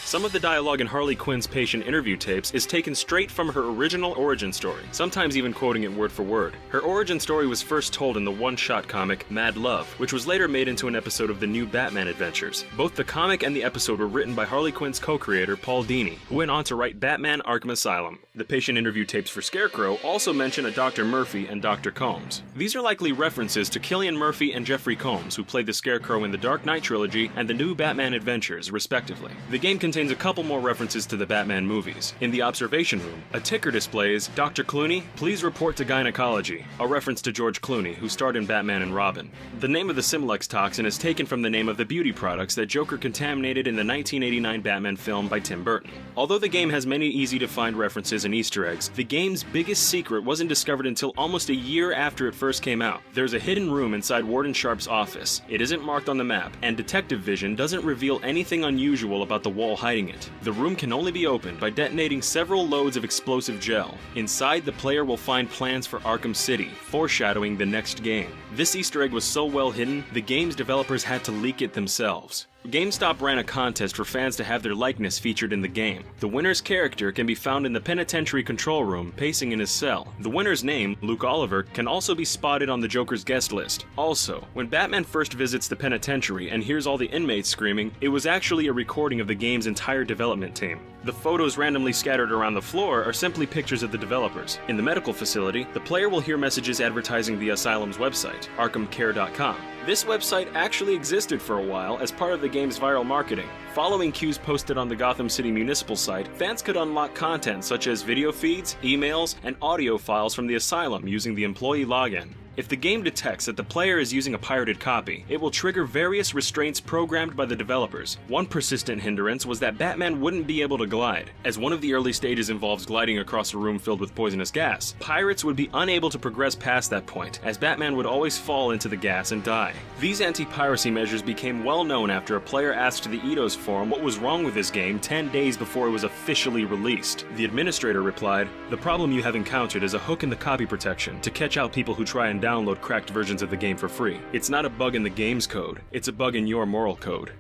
Some of the dialogue in Harley Quinn's patient interview tapes is taken straight from her original origin story, sometimes even quoting it word for word. Her origin story was first told in the one-shot comic Mad Love, which was later made into an episode of the new Batman adventures. Both the comic and the episode were written by Harley Quinn's co-creator Paul Dini, who went on to write Batman Arkham Asylum. The patient interview tapes for Scarecrow also mention a Dr. Murphy and Dr. Combs. These are likely references to Cillian Murphy and Jeffrey Combs, who played the Scarecrow in the Dark Knight trilogy and the new Batman adventures, respectively. The game contains a couple more references to the Batman movies. In the observation room, a ticker displays, "Dr. Clooney, please report to gynecology," a reference to George Clooney, who starred in Batman and Robin. The name of the Similex toxin is taken from the name of the beauty products that Joker contaminated in the 1989 Batman film by Tim Burton. Although the game has many easy-to-find references and Easter eggs, the game's biggest secret wasn't discovered until almost a year after it first came out. There's a hidden room inside Warden Sharp's office. It isn't marked on the map, and Detective Vision doesn't reveal anything unusual about the wall hiding it. The room can only be opened by detonating several loads of explosive gel. Inside, the player will find plans for Arkham City, foreshadowing the next game. This Easter egg was so well hidden, the game's developers had to leak it themselves. GameStop ran a contest for fans to have their likeness featured in the game. The winner's character can be found in the penitentiary control room, pacing in his cell. The winner's name, Luke Oliver, can also be spotted on the Joker's guest list. Also, when Batman first visits the penitentiary and hears all the inmates screaming, it was actually a recording of the game's entire development team. The photos randomly scattered around the floor are simply pictures of the developers. In the medical facility, the player will hear messages advertising the asylum's website, ArkhamCare.com. This website actually existed for a while as part of the game's viral marketing. Following cues posted on the Gotham City Municipal site, fans could unlock content such as video feeds, emails, and audio files from the asylum using the employee login. If the game detects that the player is using a pirated copy, it will trigger various restraints programmed by the developers. One persistent hindrance was that Batman wouldn't be able to glide. As one of the early stages involves gliding across a room filled with poisonous gas, pirates would be unable to progress past that point, as Batman would always fall into the gas and die. These anti-piracy measures became well known after a player asked the Eidos forum what was wrong with this game 10 days before it was officially released. The administrator replied, "The problem you have encountered is a hook in the copy protection to catch out people who try and download cracked versions of the game for free. It's not a bug in the game's code, it's a bug in your moral code."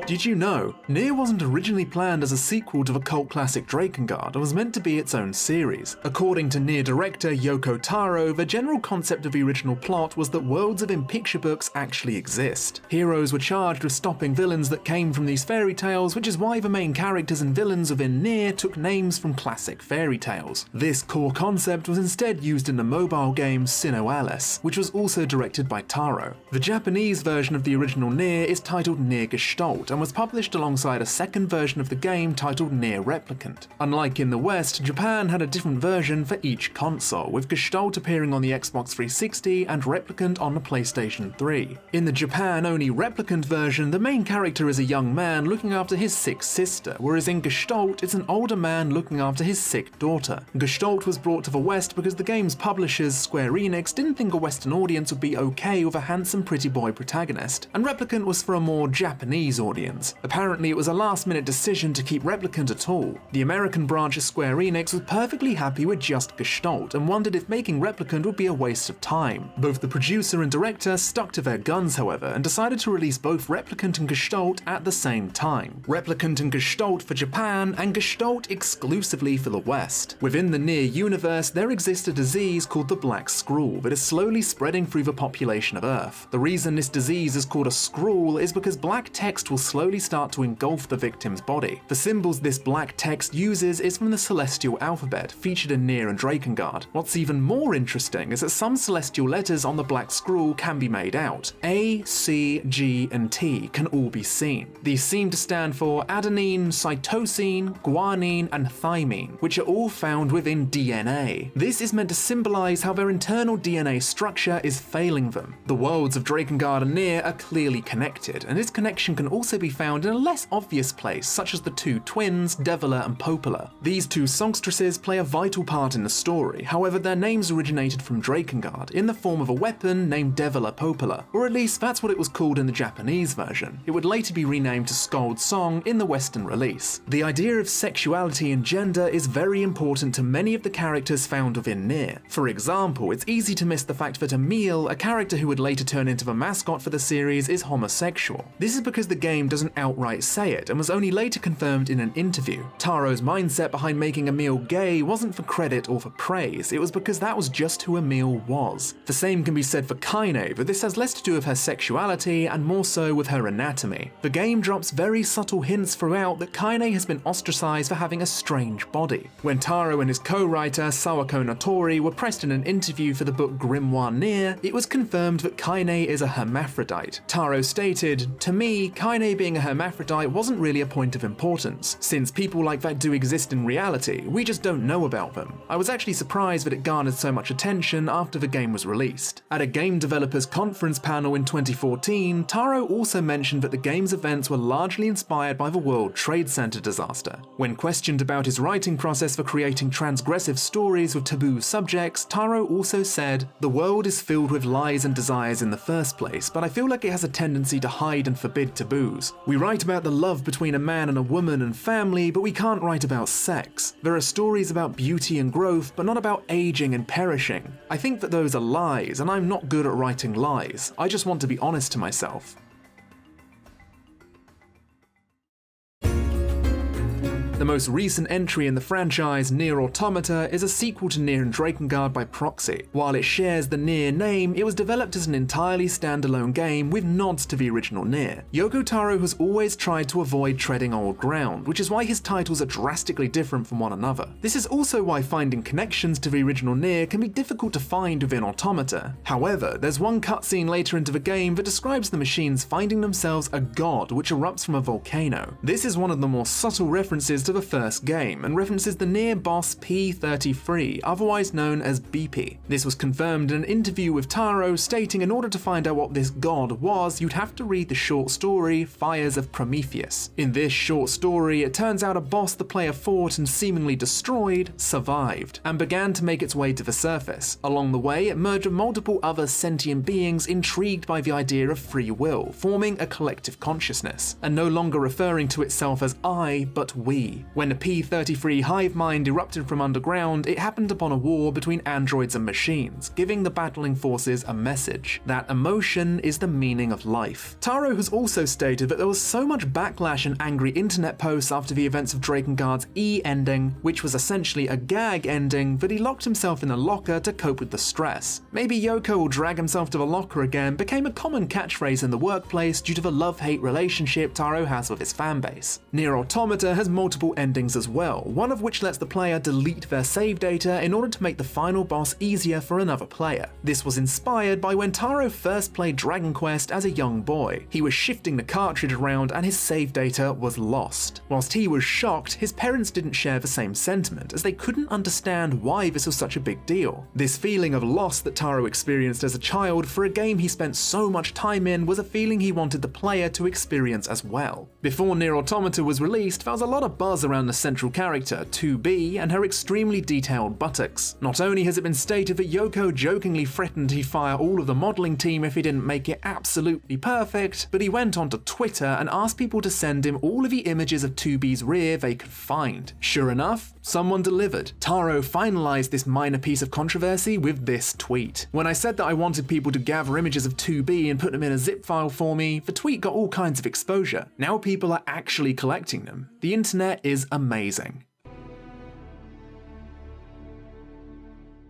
Did you know, Nier wasn't originally planned as a sequel to the cult classic Drakengard and was meant to be its own series? According to Nier director Yoko Taro, the general concept of the original plot was that worlds of in-picture books actually exist. Heroes were charged with stopping villains that came from these fairy tales, which is why the main characters and villains within Nier took names from classic fairy tales. This core concept was instead used in the mobile game Sinnoh Alice, which was also directed by Taro. The Japanese version of the original Nier is titled Nier Gestalt, and was published alongside a second version of the game titled Nier Replicant. Unlike in the West, Japan had a different version for each console, with Gestalt appearing on the Xbox 360 and Replicant on the PlayStation 3. In the Japan-only Replicant version, the main character is a young man looking after his sick sister, whereas in Gestalt, it's an older man looking after his sick daughter. Gestalt was brought to the West because the game's publishers, Square Enix, didn't think a Western audience would be okay with a handsome pretty boy protagonist, and Replicant was for a more Japanese audience. Apparently it was a last-minute decision to keep Replicant at all. The American branch of Square Enix was perfectly happy with just Gestalt and wondered if making Replicant would be a waste of time. Both the producer and director stuck to their guns, however, and decided to release both Replicant and Gestalt at the same time. Replicant and Gestalt for Japan, and Gestalt exclusively for the West. Within the Nier universe, there exists a disease called the Black Scrawl that is slowly spreading through the population of Earth. The reason this disease is called a scrawl is because black text will slowly start to engulf the victim's body. The symbols this black text uses is from the Celestial alphabet, featured in Nier and Drakengard. What's even more interesting is that some celestial letters on the Black Scrawl can be made out. A, C, G, and T can all be seen. These seem to stand for adenine, cytosine, guanine, and thymine, which are all found within DNA. This is meant to symbolize how their internal DNA structure is failing them. The worlds of Drakengard and Nier are clearly connected, and this connection can also be be found in a less obvious place, such as the two twins, Devila and Popola. These two songstresses play a vital part in the story, however their names originated from Drakengard in the form of a weapon named Devila Popola, or at least that's what it was called in the Japanese version. It would later be renamed to Skald Song in the Western release. The idea of sexuality and gender is very important to many of the characters found within Nier. For example, it's easy to miss the fact that Emil, a character who would later turn into the mascot for the series, is homosexual. This is because the game doesn't outright say it and was only later confirmed in an interview. Taro's mindset behind making Emil gay wasn't for credit or for praise, it was because that was just who Emil was. The same can be said for Kaine, but this has less to do with her sexuality and more so with her anatomy. The game drops very subtle hints throughout that Kaine has been ostracized for having a strange body. When Taro and his co-writer Sawako Notori were pressed in an interview for the book Grimoire Nier, it was confirmed that Kaine is a hermaphrodite. Taro stated, "To me, Kaine being a hermaphrodite wasn't really a point of importance, since people like that do exist in reality, we just don't know about them. I was actually surprised that it garnered so much attention after the game was released." At a game developers conference panel in 2014, Taro also mentioned that the game's events were largely inspired by the World Trade Center disaster. When questioned about his writing process for creating transgressive stories with taboo subjects, Taro also said, "The world is filled with lies and desires in the first place, but I feel like it has a tendency to hide and forbid taboos. We write about the love between a man and a woman and family, but we can't write about sex. There are stories about beauty and growth, but not about aging and perishing. I think that those are lies, and I'm not good at writing lies. I just want to be honest to myself." The most recent entry in the franchise, Nier Automata, is a sequel to Nier and Drakengard by proxy. While it shares the Nier name, it was developed as an entirely standalone game with nods to the original Nier. Yoko Taro has always tried to avoid treading old ground, which is why his titles are drastically different from one another. This is also why finding connections to the original Nier can be difficult to find within Automata. However, there's one cutscene later into the game that describes the machines finding themselves a god which erupts from a volcano. This is one of the more subtle references to the first game, and references the Nier boss P33, otherwise known as BP. This was confirmed in an interview with Taro, stating in order to find out what this god was, you'd have to read the short story Fires of Prometheus. In this short story, it turns out a boss the player fought and seemingly destroyed survived, and began to make its way to the surface. Along the way, it merged with multiple other sentient beings intrigued by the idea of free will, forming a collective consciousness, and no longer referring to itself as I, but we. When the P33 hive mind erupted from underground, it happened upon a war between androids and machines, giving the battling forces a message. That emotion is the meaning of life. Taro has also stated that there was so much backlash and angry internet posts after the events of Drakengard's E ending, which was essentially a gag ending, that he locked himself in a locker to cope with the stress. Maybe Yoko will drag himself to the locker again became a common catchphrase in the workplace due to the love-hate relationship Taro has with his fanbase. Nier Automata has multiple endings as well, one of which lets the player delete their save data in order to make the final boss easier for another player. This was inspired by when Taro first played Dragon Quest as a young boy. He was shifting the cartridge around and his save data was lost. Whilst he was shocked, his parents didn't share the same sentiment, as they couldn't understand why this was such a big deal. This feeling of loss that Taro experienced as a child for a game he spent so much time in was a feeling he wanted the player to experience as well. Before Nier Automata was released, there was a lot of buzz around the central character, 2B, and her extremely detailed buttocks. Not only has it been stated that Yoko jokingly threatened he'd fire all of the modelling team if he didn't make it absolutely perfect, but he went onto Twitter and asked people to send him all of the images of 2B's rear they could find. Sure enough, someone delivered. Taro finalized this minor piece of controversy with this tweet. "When I said that I wanted people to gather images of 2B and put them in a zip file for me, the tweet got all kinds of exposure. Now people are actually collecting them. The internet is amazing."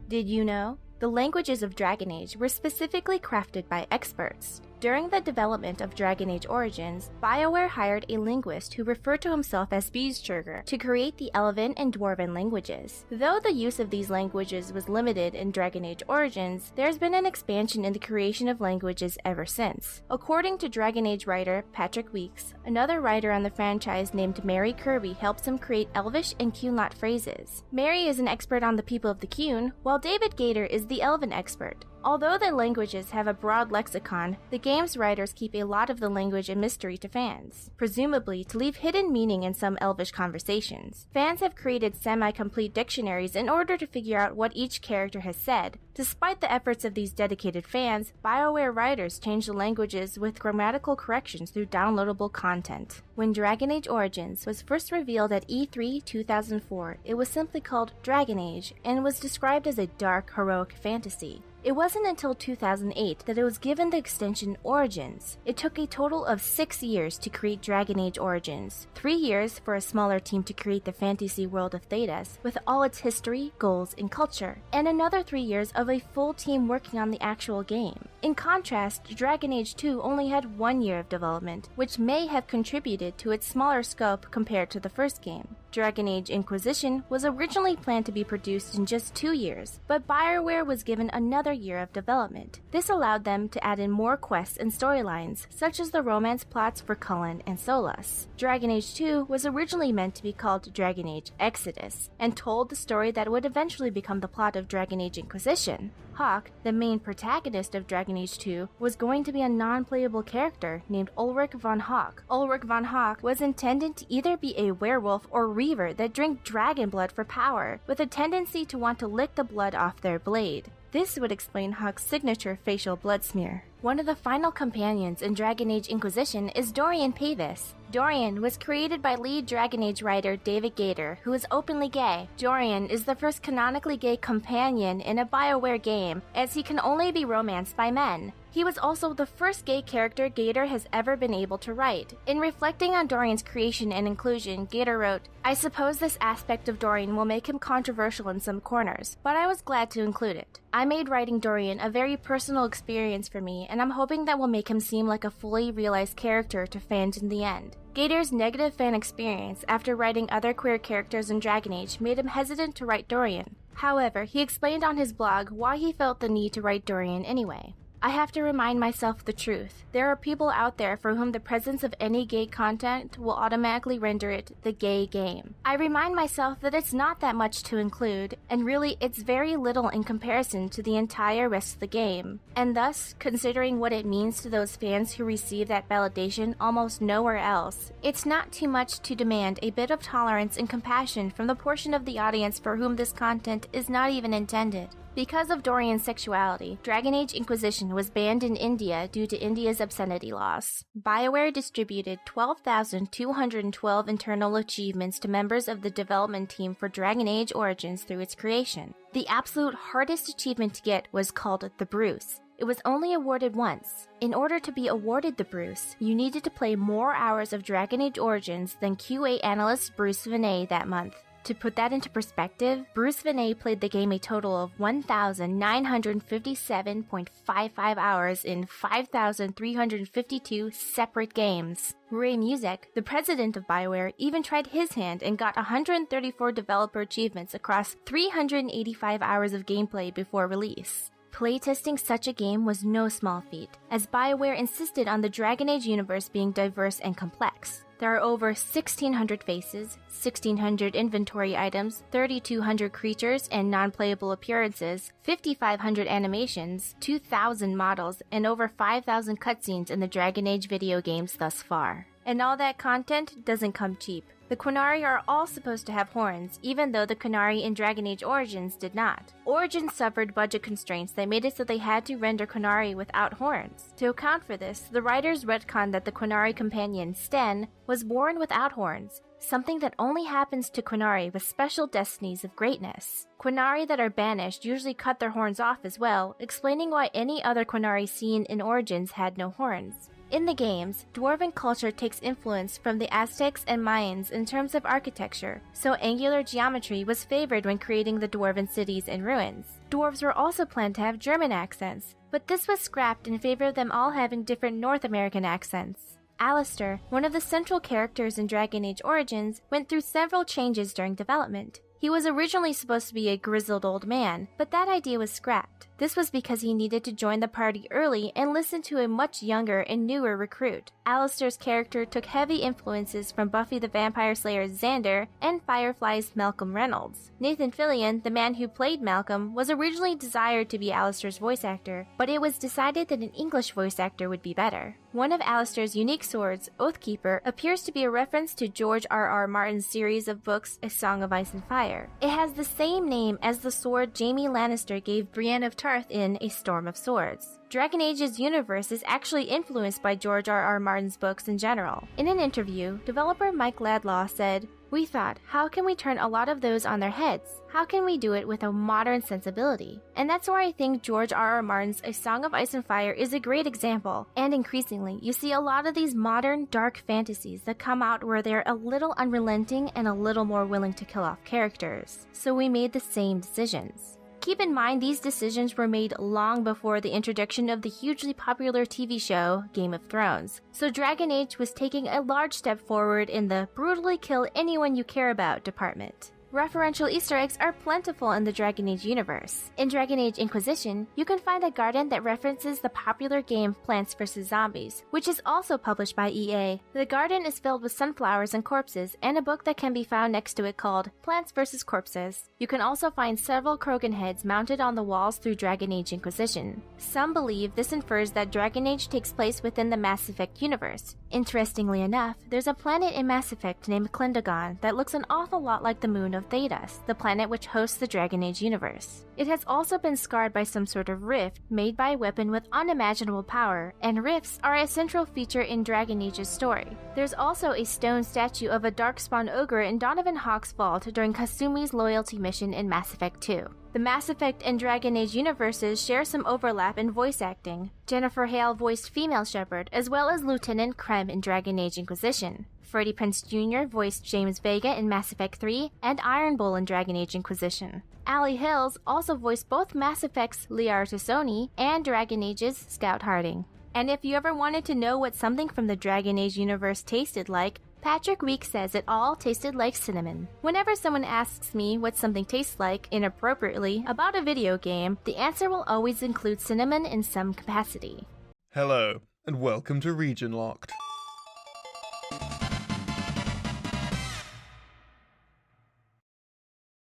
Did you know? The languages of Dragon Age were specifically crafted by experts. During the development of Dragon Age Origins, BioWare hired a linguist who referred to himself as Beestrigger to create the Elven and Dwarven languages. Though the use of these languages was limited in Dragon Age Origins, there's been an expansion in the creation of languages ever since. According to Dragon Age writer Patrick Weeks, another writer on the franchise named Mary Kirby helps him create Elvish and Cunlot phrases. Mary is an expert on the people of the Cune, while David Gator is the Elven expert. Although the languages have a broad lexicon, the game's writers keep a lot of the language a mystery to fans, presumably to leave hidden meaning in some Elvish conversations. Fans have created semi-complete dictionaries in order to figure out what each character has said. Despite the efforts of these dedicated fans, BioWare writers changed the languages with grammatical corrections through downloadable content. When Dragon Age Origins was first revealed at E3 2004, it was simply called Dragon Age and was described as a dark, heroic fantasy. It wasn't until 2008 that it was given the extension Origins. It took a total of 6 years to create Dragon Age Origins, 3 years for a smaller team to create the fantasy world of Thedas, with all its history, goals, and culture, and another 3 years of a full team working on the actual game. In contrast, Dragon Age 2 only had 1 year of development, which may have contributed to its smaller scope compared to the first game. Dragon Age Inquisition was originally planned to be produced in just 2 years, but BioWare was given another year of development. This allowed them to add in more quests and storylines, such as the romance plots for Cullen and Solas. Dragon Age 2 was originally meant to be called Dragon Age Exodus, and told the story that would eventually become the plot of Dragon Age Inquisition. Hawk, the main protagonist of Dragon Age 2, was going to be a non-playable character named Ulrich von Hawk. Ulrich von Hawk was intended to either be a werewolf or reaver that drank dragon blood for power, with a tendency to want to lick the blood off their blade. This would explain Hawk's signature facial blood smear. One of the final companions in Dragon Age Inquisition is Dorian Pavis. Dorian was created by lead Dragon Age writer David Gator, who is openly gay. Dorian is the first canonically gay companion in a BioWare game, as he can only be romanced by men. He was also the first gay character Gator has ever been able to write. In reflecting on Dorian's creation and inclusion, Gator wrote, "I suppose this aspect of Dorian will make him controversial in some corners, but I was glad to include it. I made writing Dorian a very personal experience for me, and I'm hoping that will make him seem like a fully realized character to fans in the end." Gator's negative fan experience after writing other queer characters in Dragon Age made him hesitant to write Dorian. However, he explained on his blog why he felt the need to write Dorian anyway. "I have to remind myself the truth. There are people out there for whom the presence of any gay content will automatically render it the gay game. I remind myself that it's not that much to include, and really it's very little in comparison to the entire rest of the game. And thus, considering what it means to those fans who receive that validation almost nowhere else, it's not too much to demand a bit of tolerance and compassion from the portion of the audience for whom this content is not even intended." Because of Dorian's sexuality, Dragon Age Inquisition was banned in India due to India's obscenity laws. BioWare distributed 12,212 internal achievements to members of the development team for Dragon Age Origins through its creation. The absolute hardest achievement to get was called the Bruce. It was only awarded once. In order to be awarded the Bruce, you needed to play more hours of Dragon Age Origins than QA analyst Bruce Vinay that month. To put that into perspective, Bruce Vinay played the game a total of 1,957.55 hours in 5,352 separate games. Ray Music, the president of BioWare, even tried his hand and got 134 developer achievements across 385 hours of gameplay before release. Playtesting such a game was no small feat, as BioWare insisted on the Dragon Age universe being diverse and complex. There are over 1,600 faces, 1,600 inventory items, 3,200 creatures and non-playable appearances, 5,500 animations, 2,000 models, and over 5,000 cutscenes in the Dragon Age video games thus far. And all that content doesn't come cheap. The Qunari are all supposed to have horns, even though the Qunari in Dragon Age Origins did not. Origins suffered budget constraints that made it so they had to render Qunari without horns. To account for this, the writers retconned that the Qunari companion, Sten, was born without horns, something that only happens to Qunari with special destinies of greatness. Qunari that are banished usually cut their horns off as well, explaining why any other Qunari seen in Origins had no horns. In the games, Dwarven culture takes influence from the Aztecs and Mayans in terms of architecture, so angular geometry was favored when creating the Dwarven cities and ruins. Dwarves were also planned to have German accents, but this was scrapped in favor of them all having different North American accents. Alistair, one of the central characters in Dragon Age Origins, went through several changes during development. He was originally supposed to be a grizzled old man, but that idea was scrapped. This was because he needed to join the party early and listen to a much younger and newer recruit. Alistair's character took heavy influences from Buffy the Vampire Slayer's Xander and Firefly's Malcolm Reynolds. Nathan Fillion, the man who played Malcolm, was originally desired to be Alistair's voice actor, but it was decided that an English voice actor would be better. One of Alistair's unique swords, Oathkeeper, appears to be a reference to George R.R. Martin's series of books A Song of Ice and Fire. It has the same name as the sword Jaime Lannister gave Brienne of Tarth in A Storm of Swords. Dragon Age's universe is actually influenced by George R.R. Martin's books in general. In an interview, developer Mike Laidlaw said, "We thought, how can we turn a lot of those on their heads? How can we do it with a modern sensibility?" And that's where I think George R.R. Martin's A Song of Ice and Fire is a great example. And increasingly, you see a lot of these modern, dark fantasies that come out where they're a little unrelenting and a little more willing to kill off characters. So we made the same decisions. Keep in mind these decisions were made long before the introduction of the hugely popular TV show Game of Thrones, so Dragon Age was taking a large step forward in the brutally kill anyone you care about department. Referential Easter eggs are plentiful in the Dragon Age universe. In Dragon Age Inquisition, you can find a garden that references the popular game Plants vs. Zombies, which is also published by EA. The garden is filled with sunflowers and corpses, and a book that can be found next to it called Plants vs. Corpses. You can also find several Krogan heads mounted on the walls through Dragon Age Inquisition. Some believe this infers that Dragon Age takes place within the Mass Effect universe. Interestingly enough, there's a planet in Mass Effect named Klindagon that looks an awful lot like the moon of Thedas, the planet which hosts the Dragon Age universe. It has also been scarred by some sort of rift made by a weapon with unimaginable power, and rifts are a central feature in Dragon Age's story. There's also a stone statue of a Darkspawn ogre in Donovan Hawk's vault during Kasumi's loyalty mission in Mass Effect 2. The Mass Effect and Dragon Age universes share some overlap in voice acting. Jennifer Hale voiced Female Shepard, as well as Lieutenant Krem in Dragon Age Inquisition. Freddie Prinze Jr. voiced James Vega in Mass Effect 3 and Iron Bull in Dragon Age Inquisition. Ali Hills also voiced both Mass Effect's Liara T'Soni and Dragon Age's Scout Harding. And if you ever wanted to know what something from the Dragon Age universe tasted like, Patrick Week says it all tasted like cinnamon. Whenever someone asks me what something tastes like, inappropriately, about a video game, the answer will always include cinnamon in some capacity. Hello, and welcome to Region Locked.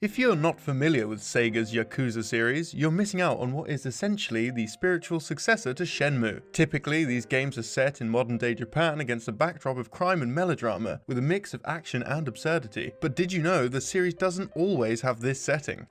If you're not familiar with Sega's Yakuza series, you're missing out on what is essentially the spiritual successor to Shenmue. Typically, these games are set in modern-day Japan against a backdrop of crime and melodrama, with a mix of action and absurdity. But did you know the series doesn't always have this setting?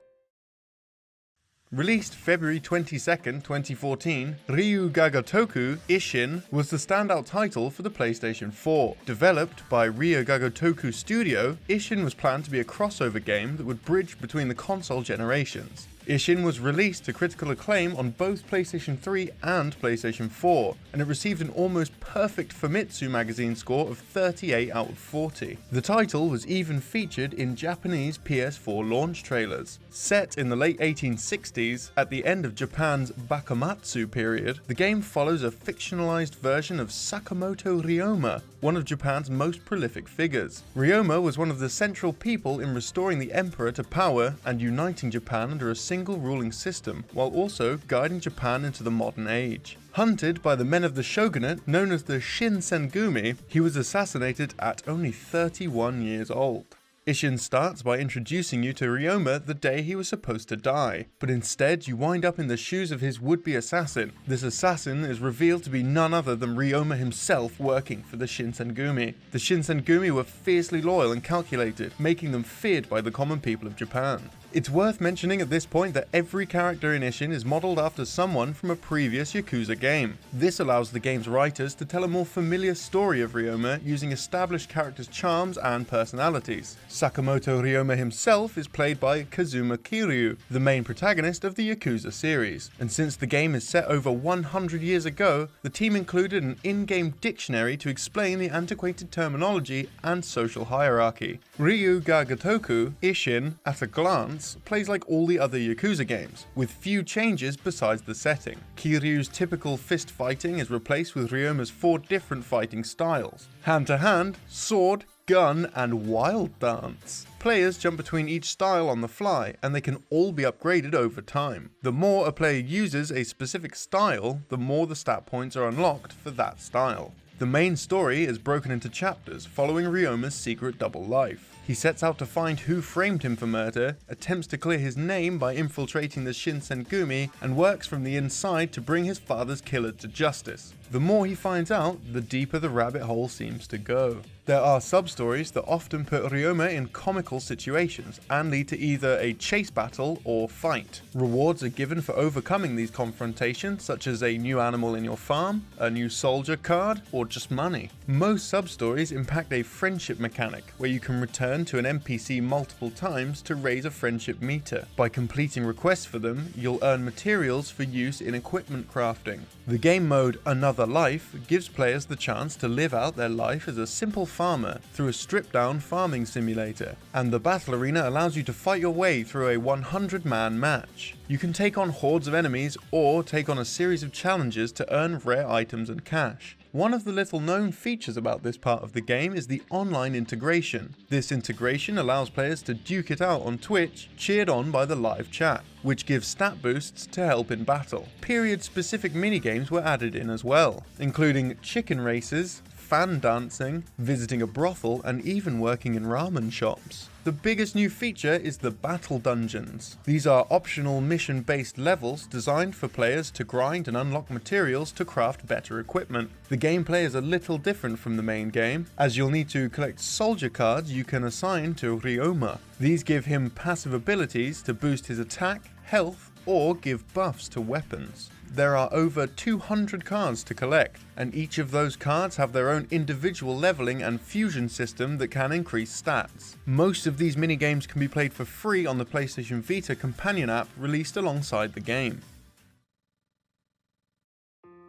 Released February 22nd, 2014, Ryu ga Gotoku Ishin was the standout title for the PlayStation 4. Developed by Ryu ga Gotoku Studio, Ishin was planned to be a crossover game that would bridge between the console generations. Ishin was released to critical acclaim on both PlayStation 3 and PlayStation 4, and it received an almost perfect Famitsu magazine score of 38 out of 40. The title was even featured in Japanese PS4 launch trailers. Set in the late 1860s, at the end of Japan's Bakumatsu period, the game follows a fictionalized version of Sakamoto Ryoma, one of Japan's most prolific figures. Ryoma was one of the central people in restoring the emperor to power and uniting Japan under a single ruling system, while also guiding Japan into the modern age. Hunted by the men of the shogunate known as the Shinsengumi, he was assassinated at only 31 years old. Ishin starts by introducing you to Ryoma the day he was supposed to die, but instead you wind up in the shoes of his would-be assassin. This assassin is revealed to be none other than Ryoma himself working for the Shinsengumi. The Shinsengumi were fiercely loyal and calculated, making them feared by the common people of Japan. It's worth mentioning at this point that every character in Ishin is modelled after someone from a previous Yakuza game. This allows the game's writers to tell a more familiar story of Ryoma using established characters' charms and personalities. Sakamoto Ryoma himself is played by Kazuma Kiryu, the main protagonist of the Yakuza series. And since the game is set over 100 years ago, the team included an in-game dictionary to explain the antiquated terminology and social hierarchy. Ryu ga Gotoku, Ishin, at a glance, plays like all the other Yakuza games, with few changes besides the setting. Kiryu's typical fist fighting is replaced with Ryoma's 4 different fighting styles: hand-to-hand, sword, gun, and wild dance. Players jump between each style on the fly, and they can all be upgraded over time. The more a player uses a specific style, the more the stat points are unlocked for that style. The main story is broken into chapters following Ryoma's secret double life. He sets out to find who framed him for murder, attempts to clear his name by infiltrating the Shinsengumi, and works from the inside to bring his father's killer to justice. The more he finds out, the deeper the rabbit hole seems to go. There are sub-stories that often put Ryoma in comical situations and lead to either a chase battle or fight. Rewards are given for overcoming these confrontations, such as a new animal in your farm, a new soldier card, or just money. Most sub-stories impact a friendship mechanic, where you can return to an NPC multiple times to raise a friendship meter. By completing requests for them, you'll earn materials for use in equipment crafting. The game mode Another Life gives players the chance to live out their life as a simple farmer through a stripped-down farming simulator, and the battle arena allows you to fight your way through a 100-man match. You can take on hordes of enemies or take on a series of challenges to earn rare items and cash. One of the little-known features about this part of the game is the online integration. This integration allows players to duke it out on Twitch, cheered on by the live chat, which gives stat boosts to help in battle. Period-specific minigames were added in as well, including chicken races, fan dancing, visiting a brothel, and even working in ramen shops. The biggest new feature is the battle dungeons. These are optional mission-based levels designed for players to grind and unlock materials to craft better equipment. The gameplay is a little different from the main game, as you'll need to collect soldier cards you can assign to Ryoma. These give him passive abilities to boost his attack, health, or give buffs to weapons. There are over 200 cards to collect, and each of those cards have their own individual leveling and fusion system that can increase stats. Most of these minigames can be played for free on the PlayStation Vita companion app released alongside the game.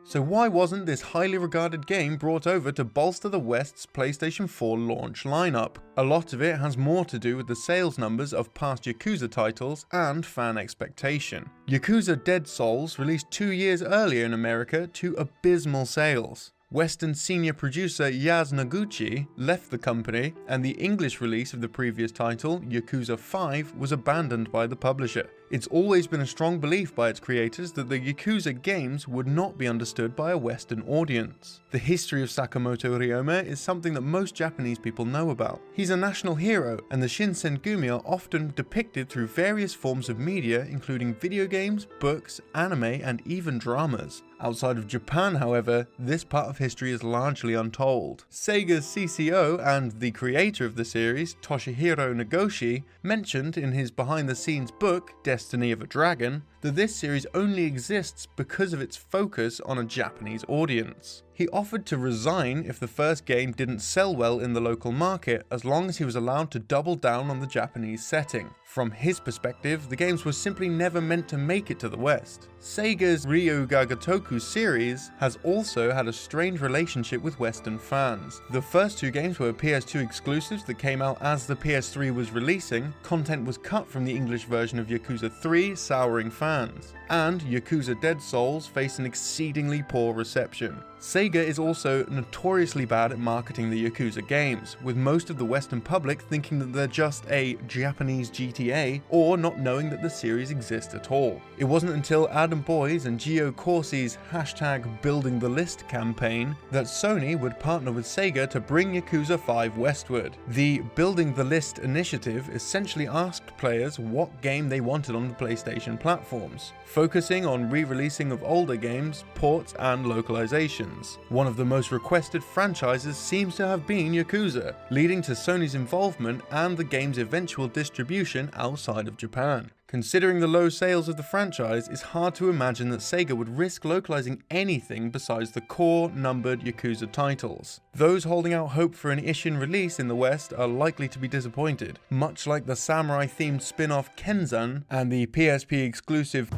So why wasn't this highly regarded game brought over to bolster the West's PlayStation 4 launch lineup? A lot of it has more to do with the sales numbers of past Yakuza titles and fan expectation. Yakuza Dead Souls released 2 years earlier in America to abysmal sales. Western senior producer Yaz Noguchi left the company, and the English release of the previous title, Yakuza 5, was abandoned by the publisher. It's always been a strong belief by its creators that the Yakuza games would not be understood by a Western audience. The history of Sakamoto Ryoma is something that most Japanese people know about. He's a national hero, and the Shinsengumi are often depicted through various forms of media, including video games, books, anime, and even dramas. Outside of Japan, however, this part of history is largely untold. Sega's CCO and the creator of the series, Toshihiro Nagoshi, mentioned in his behind-the-scenes book, Destiny of a Dragon, that this series only exists because of its focus on a Japanese audience. He offered to resign if the first game didn't sell well in the local market, as long as he was allowed to double down on the Japanese setting. From his perspective, the games were simply never meant to make it to the West. Sega's Ryu ga Gotoku series has also had a strained relationship with Western fans. The first 2 games were PS2 exclusives that came out as the PS3 was releasing, content was cut from the English version of Yakuza 3, souring fans, and Yakuza Dead Souls faced an exceedingly poor reception. Sega is also notoriously bad at marketing the Yakuza games, with most of the Western public thinking that they're just a Japanese GTA, or not knowing that the series exists at all. It wasn't until Adam Boyes and Gio Corsi's #BuildingTheList campaign that Sony would partner with Sega to bring Yakuza 5 westward. The Building the List initiative essentially asked players what game they wanted on the PlayStation platforms, focusing on re-releasing of older games, ports, and localizations. One of the most requested franchises seems to have been Yakuza, leading to Sony's involvement and the game's eventual distribution outside of Japan. Considering the low sales of the franchise, it's hard to imagine that Sega would risk localizing anything besides the core, numbered Yakuza titles. Those holding out hope for an Ishin release in the West are likely to be disappointed, much like the samurai-themed spin-off Kenzan and the PSP exclusive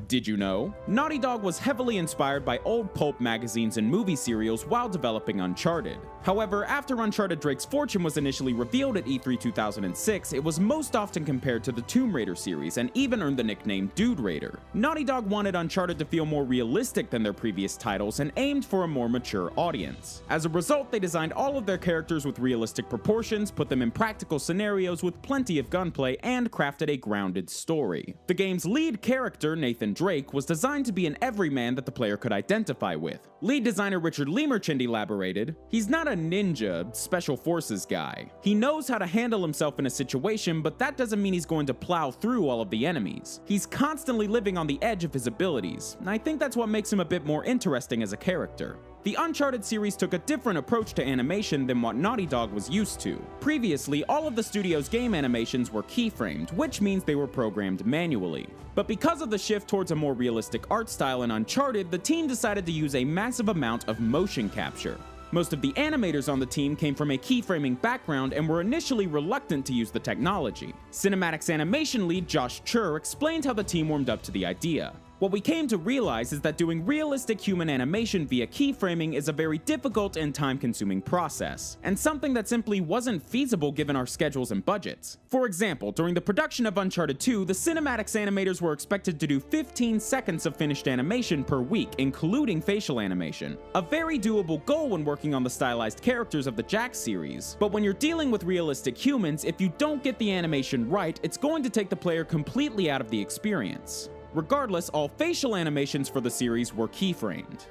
Did you know? Naughty Dog was heavily inspired by old pulp magazines and movie serials while developing Uncharted. However, after Uncharted Drake's Fortune was initially revealed at E3 2006, it was most often compared to the Tomb Raider series and even earned the nickname Dude Raider. Naughty Dog wanted Uncharted to feel more realistic than their previous titles and aimed for a more mature audience. As a result, they designed all of their characters with realistic proportions, put them in practical scenarios with plenty of gunplay, and crafted a grounded story. The game's lead character, Nathan Drake, was designed to be an everyman that the player could identify with. Lead designer Richard Lemerchand elaborated, "He's not a ninja, special forces guy. He knows how to handle himself in a situation, but that doesn't mean he's going to plow through all of the enemies. He's constantly living on the edge of his abilities, and I think that's what makes him a bit more interesting as a character." The Uncharted series took a different approach to animation than what Naughty Dog was used to. Previously, all of the studio's game animations were keyframed, which means they were programmed manually. But because of the shift towards a more realistic art style in Uncharted, the team decided to use a massive amount of motion capture. Most of the animators on the team came from a keyframing background and were initially reluctant to use the technology. Cinematics animation lead Josh Chur explained how the team warmed up to the idea. What we came to realize is that doing realistic human animation via keyframing is a very difficult and time-consuming process, and something that simply wasn't feasible given our schedules and budgets. For example, during the production of Uncharted 2, the cinematics animators were expected to do 15 seconds of finished animation per week, including facial animation. A very doable goal when working on the stylized characters of the Jack series, but when you're dealing with realistic humans, if you don't get the animation right, it's going to take the player completely out of the experience. Regardless, all facial animations for the series were keyframed.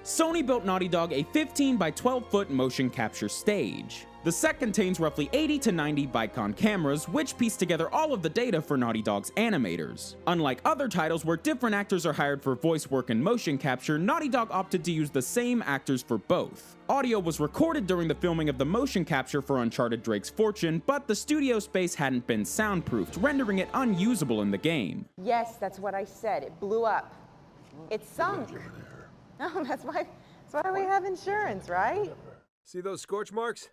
Sony built Naughty Dog a 15 by 12 foot motion capture stage. The set contains roughly 80 to 90 Vicon cameras, which piece together all of the data for Naughty Dog's animators. Unlike other titles where different actors are hired for voice work and motion capture, Naughty Dog opted to use the same actors for both. Audio was recorded during the filming of the motion capture for Uncharted Drake's Fortune, but the studio space hadn't been soundproofed, rendering it unusable in the game. Yes, that's what I said. It blew up. It sunk. No, that's why we have insurance, right? See those scorch marks?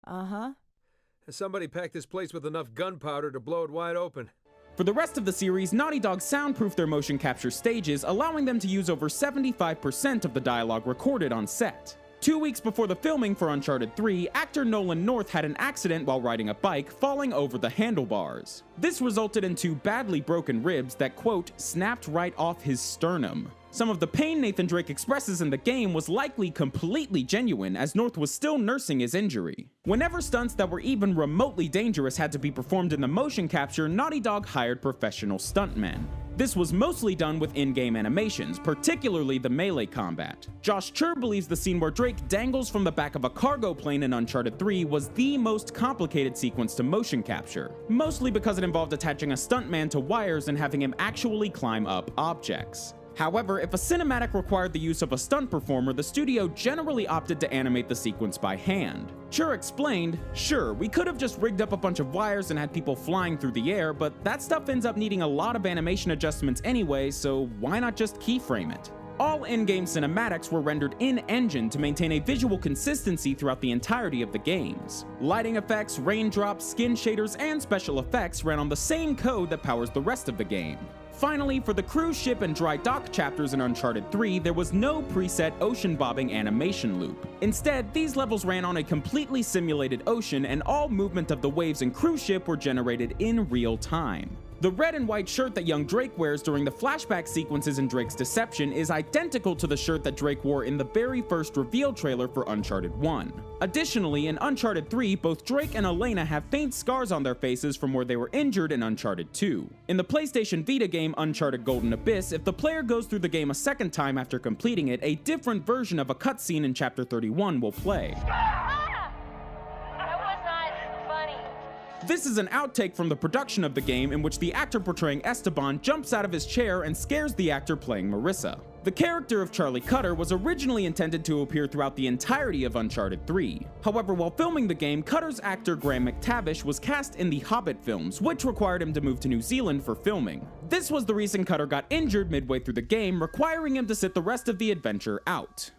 Uh-huh. Has somebody packed this place with enough gunpowder to blow it wide open? For the rest of the series, Naughty Dog soundproofed their motion capture stages, allowing them to use over 75% of the dialogue recorded on set. 2 weeks before the filming for Uncharted 3, actor Nolan North had an accident while riding a bike, falling over the handlebars. This resulted in 2 badly broken ribs that, quote, snapped right off his sternum. Some of the pain Nathan Drake expresses in the game was likely completely genuine, as North was still nursing his injury. Whenever stunts that were even remotely dangerous had to be performed in the motion capture, Naughty Dog hired professional stuntmen. This was mostly done with in-game animations, particularly the melee combat. Josh Chur believes the scene where Drake dangles from the back of a cargo plane in Uncharted 3 was the most complicated sequence to motion capture, mostly because it involved attaching a stuntman to wires and having him actually climb up objects. However, if a cinematic required the use of a stunt performer, the studio generally opted to animate the sequence by hand. Chur explained, "Sure, we could have just rigged up a bunch of wires and had people flying through the air, but that stuff ends up needing a lot of animation adjustments anyway, so why not just keyframe it?" All in-game cinematics were rendered in-engine to maintain a visual consistency throughout the entirety of the games. Lighting effects, raindrops, skin shaders, and special effects ran on the same code that powers the rest of the game. Finally, for the cruise ship and dry dock chapters in Uncharted 3, there was no preset ocean bobbing animation loop. Instead, these levels ran on a completely simulated ocean, and all movement of the waves and cruise ship were generated in real time. The red and white shirt that young Drake wears during the flashback sequences in Drake's Deception is identical to the shirt that Drake wore in the very first reveal trailer for Uncharted 1. Additionally, in Uncharted 3, both Drake and Elena have faint scars on their faces from where they were injured in Uncharted 2. In the PlayStation Vita game Uncharted Golden Abyss, if the player goes through the game a second time after completing it, a different version of a cutscene in Chapter 31 will play. This is an outtake from the production of the game in which the actor portraying Esteban jumps out of his chair and scares the actor playing Marissa. The character of Charlie Cutter was originally intended to appear throughout the entirety of Uncharted 3. However, while filming the game, Cutter's actor Graham McTavish was cast in the Hobbit films, which required him to move to New Zealand for filming. This was the reason Cutter got injured midway through the game, requiring him to sit the rest of the adventure out.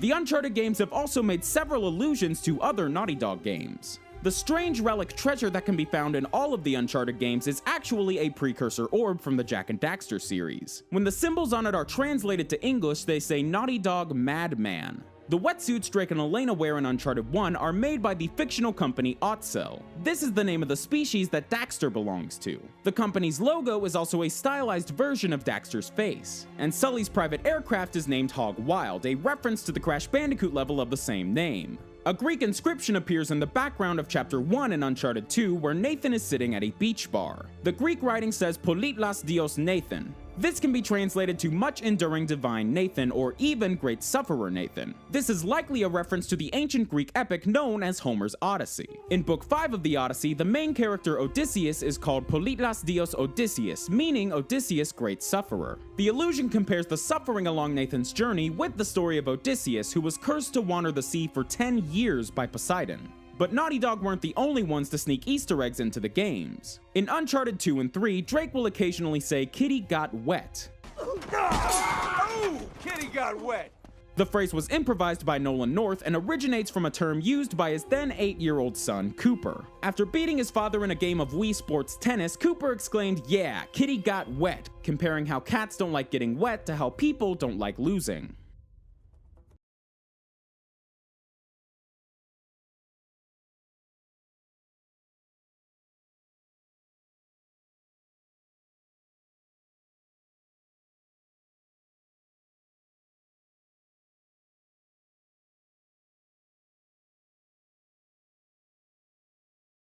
The Uncharted games have also made several allusions to other Naughty Dog games. The strange relic treasure that can be found in all of the Uncharted games is actually a precursor orb from the Jak and Daxter series. When the symbols on it are translated to English, they say Naughty Dog Madman. The wetsuits Drake and Elena wear in Uncharted 1 are made by the fictional company Ottsel. This is the name of the species that Daxter belongs to. The company's logo is also a stylized version of Daxter's face. And Sully's private aircraft is named Hog Wild, a reference to the Crash Bandicoot level of the same name. A Greek inscription appears in the background of Chapter 1 in Uncharted 2 where Nathan is sitting at a beach bar. The Greek writing says Politlas Dios Nathan. This can be translated to Much Enduring Divine Nathan or even Great Sufferer Nathan. This is likely a reference to the ancient Greek epic known as Homer's Odyssey. In Book 5 of the Odyssey, the main character Odysseus is called Politlas Dios Odysseus, meaning Odysseus Great Sufferer. The allusion compares the suffering along Nathan's journey with the story of Odysseus, who was cursed to wander the sea for 10 years by Poseidon. But Naughty Dog weren't the only ones to sneak Easter eggs into the games. In Uncharted 2 and 3, Drake will occasionally say "Kitty got wet." Oh, kitty got wet. The phrase was improvised by Nolan North and originates from a term used by his then 8-year-old son, Cooper. After beating his father in a game of Wii Sports Tennis, Cooper exclaimed, "Yeah, kitty got wet," comparing how cats don't like getting wet to how people don't like losing.